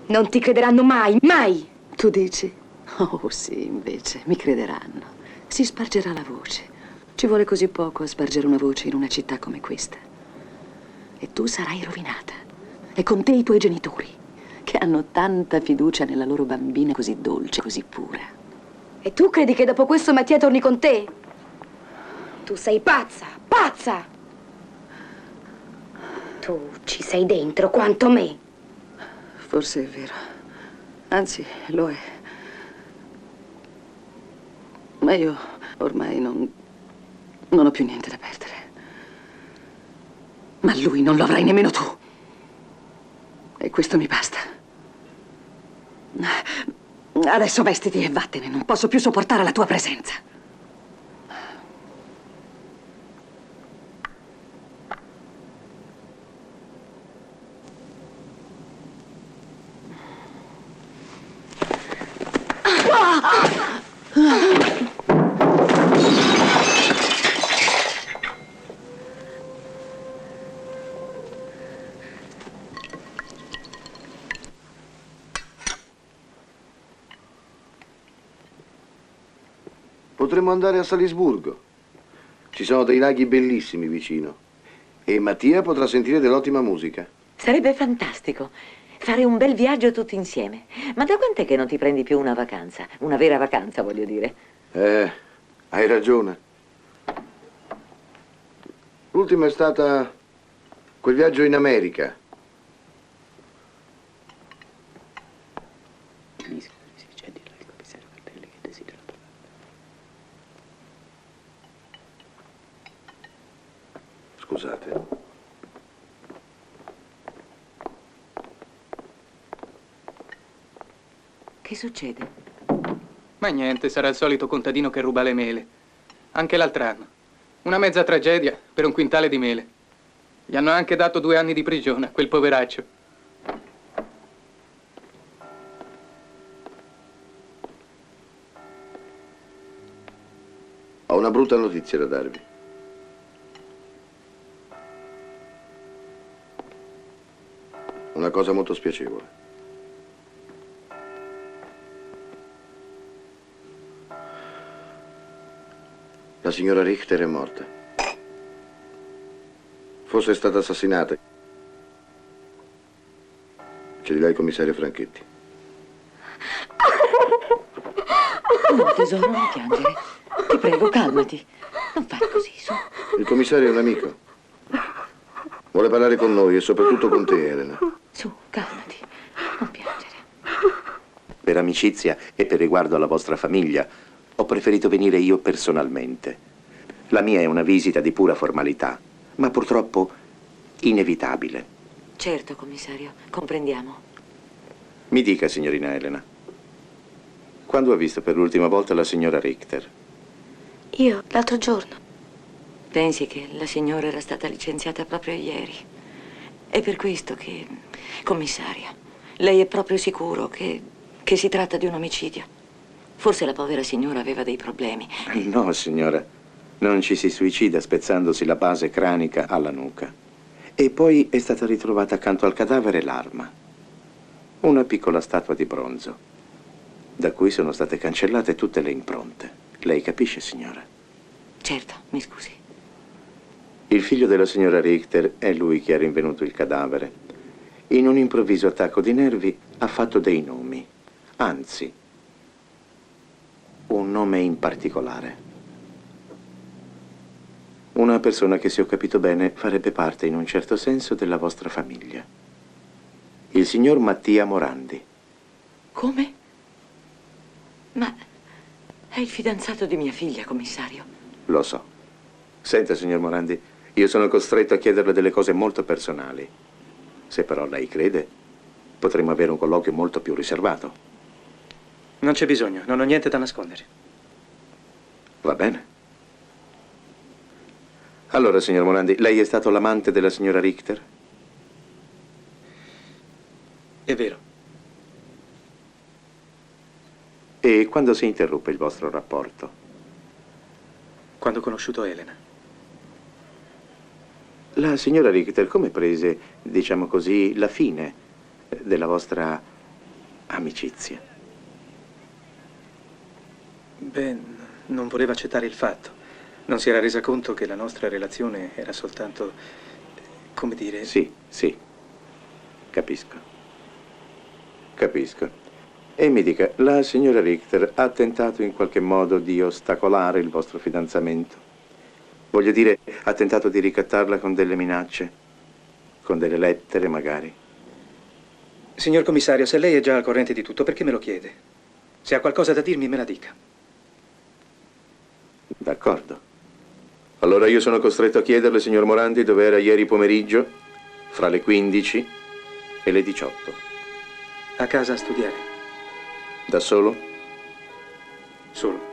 Non ti crederanno mai, mai!
Tu dici? Oh sì, invece, mi crederanno. Si spargerà la voce. Ci vuole così poco a spargere una voce in una città come questa. E tu sarai rovinata. E con te i tuoi genitori, che hanno tanta fiducia nella loro bambina così dolce, così pura.
E tu credi che dopo questo Mattia torni con te? Tu sei pazza, pazza! Tu ci sei dentro quanto me.
Forse è vero. Anzi, lo è. Ma io ormai non ho più niente da perdere. Ma lui non lo avrai nemmeno tu. E questo mi basta. Adesso vestiti e vattene. Non posso più sopportare la tua presenza.
Potremmo andare a Salisburgo. Ci sono dei laghi bellissimi vicino. E Mattia potrà sentire dell'ottima musica.
Sarebbe fantastico fare un bel viaggio tutti insieme. Ma da quant'è che non ti prendi più una vacanza? Una vera vacanza, voglio dire.
Hai ragione. L'ultima è stata quel viaggio in America. Scusate.
Che succede?
Ma niente, sarà il solito contadino che ruba le mele. Anche l'altro anno. Una mezza tragedia per un quintale di mele. Gli hanno anche dato 2 anni di prigione a quel poveraccio.
Ho una brutta notizia da darvi. Una cosa molto spiacevole. La signora Richter è morta. Forse è stata assassinata. C'è di là il commissario Franchetti.
No, tesoro, non piangere. Ti prego, calmati. Non fare così, su.
Il commissario è un amico. Vuole parlare con noi e soprattutto con te, Elena.
Su, calmati. Non piangere.
Per amicizia e per riguardo alla vostra famiglia, ho preferito venire io personalmente. La mia è una visita di pura formalità, ma purtroppo inevitabile.
Certo, commissario, comprendiamo.
Mi dica, signorina Elena, quando ha visto per l'ultima volta la signora Richter?
Io, l'altro giorno.
Pensi che la signora era stata licenziata proprio ieri. È per questo che, commissaria, lei è proprio sicuro che si tratta di un omicidio? Forse la povera signora aveva dei problemi.
No, signora, non ci si suicida spezzandosi la base cranica alla nuca. E poi è stata ritrovata accanto al cadavere l'arma, una piccola statua di bronzo, da cui sono state cancellate tutte le impronte. Lei capisce, signora?
Certo, mi scusi.
Il figlio della signora Richter è lui che ha rinvenuto il cadavere. In un improvviso attacco di nervi ha fatto dei nomi, anzi, un nome in particolare. Una persona che, se ho capito bene, farebbe parte in un certo senso della vostra famiglia. Il signor Mattia Morandi.
Come? Ma è il fidanzato di mia figlia, commissario.
Lo so. Senta, signor Morandi, io sono costretto a chiederle delle cose molto personali. Se però lei crede, potremmo avere un colloquio molto più riservato.
Non c'è bisogno, non ho niente da nascondere.
Va bene. Allora, signor Morandi, lei è stato l'amante della signora Richter?
È vero.
E quando si interruppe il vostro rapporto?
Quando ho conosciuto Elena.
La signora Richter come prese, diciamo così, la fine della vostra amicizia?
Beh, non voleva accettare il fatto. Non si era resa conto che la nostra relazione era soltanto, come dire...
Sì, sì. Capisco. Capisco. E mi dica, la signora Richter ha tentato in qualche modo di ostacolare il vostro fidanzamento? Voglio dire, ha tentato di ricattarla con delle minacce? Con delle lettere, magari?
Signor commissario, se lei è già al corrente di tutto, perché me lo chiede? Se ha qualcosa da dirmi, me la dica.
D'accordo. Allora io sono costretto a chiederle, signor Morandi, dove era ieri pomeriggio, fra le 15 e le 18.
A casa a studiare.
Da solo?
Solo.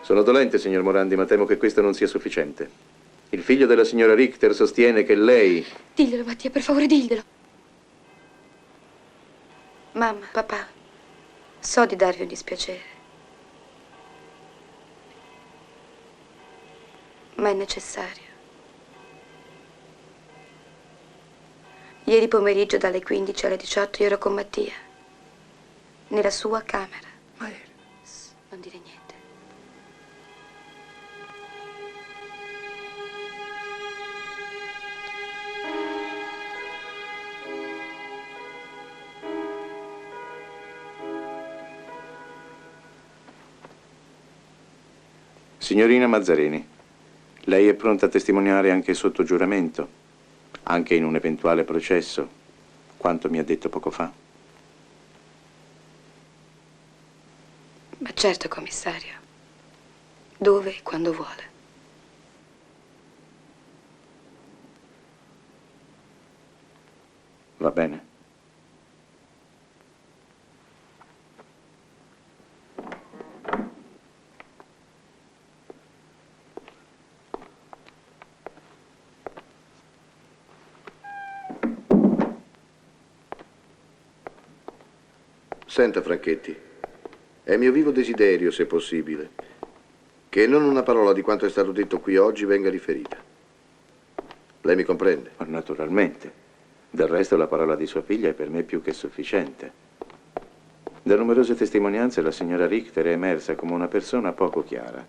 Sono dolente, signor Morandi, ma temo che questo non sia sufficiente. Il figlio della signora Richter sostiene che lei...
Diglielo, Mattia, per favore, diglielo.
Mamma, papà, so di darvi un dispiacere. Ma è necessario. Ieri pomeriggio dalle 15 alle 18 io ero con Mattia, nella sua camera.
Ma
non dire niente.
Signorina Mazzarini, lei è pronta a testimoniare anche sotto giuramento, anche in un eventuale processo, quanto mi ha detto poco fa?
Ma certo, commissario. Dove e quando vuole.
Va bene.
Senta, Franchetti, è mio vivo desiderio, se possibile, che non una parola di quanto è stato detto qui oggi venga riferita. Lei mi comprende?
Naturalmente. Del resto la parola di sua figlia è per me più che sufficiente. Da numerose testimonianze la signora Richter è emersa come una persona poco chiara.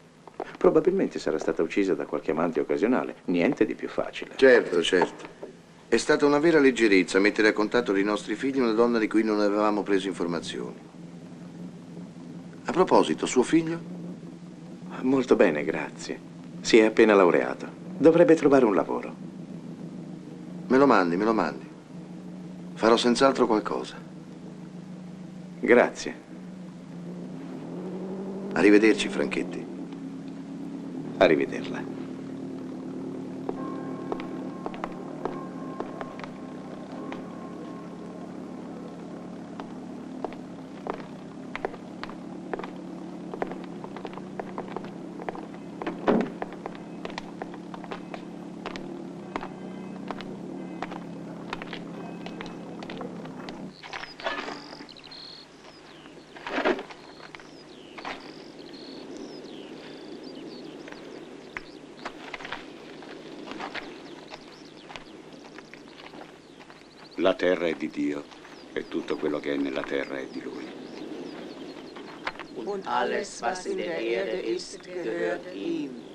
Probabilmente sarà stata uccisa da qualche amante occasionale. Niente di più facile.
Certo, certo. È stata una vera leggerezza mettere a contatto dei nostri figli una donna di cui non avevamo preso informazioni. A proposito, suo figlio?
Molto bene, grazie. Si è appena laureato. Dovrebbe trovare un lavoro.
Me lo mandi, me lo mandi. Farò senz'altro qualcosa.
Grazie.
Arrivederci, Franchetti.
Arrivederla.
La terra è di Dio e tutto quello che è nella terra è di Lui.
Und alles, was in der Erde ist, gehört ihm.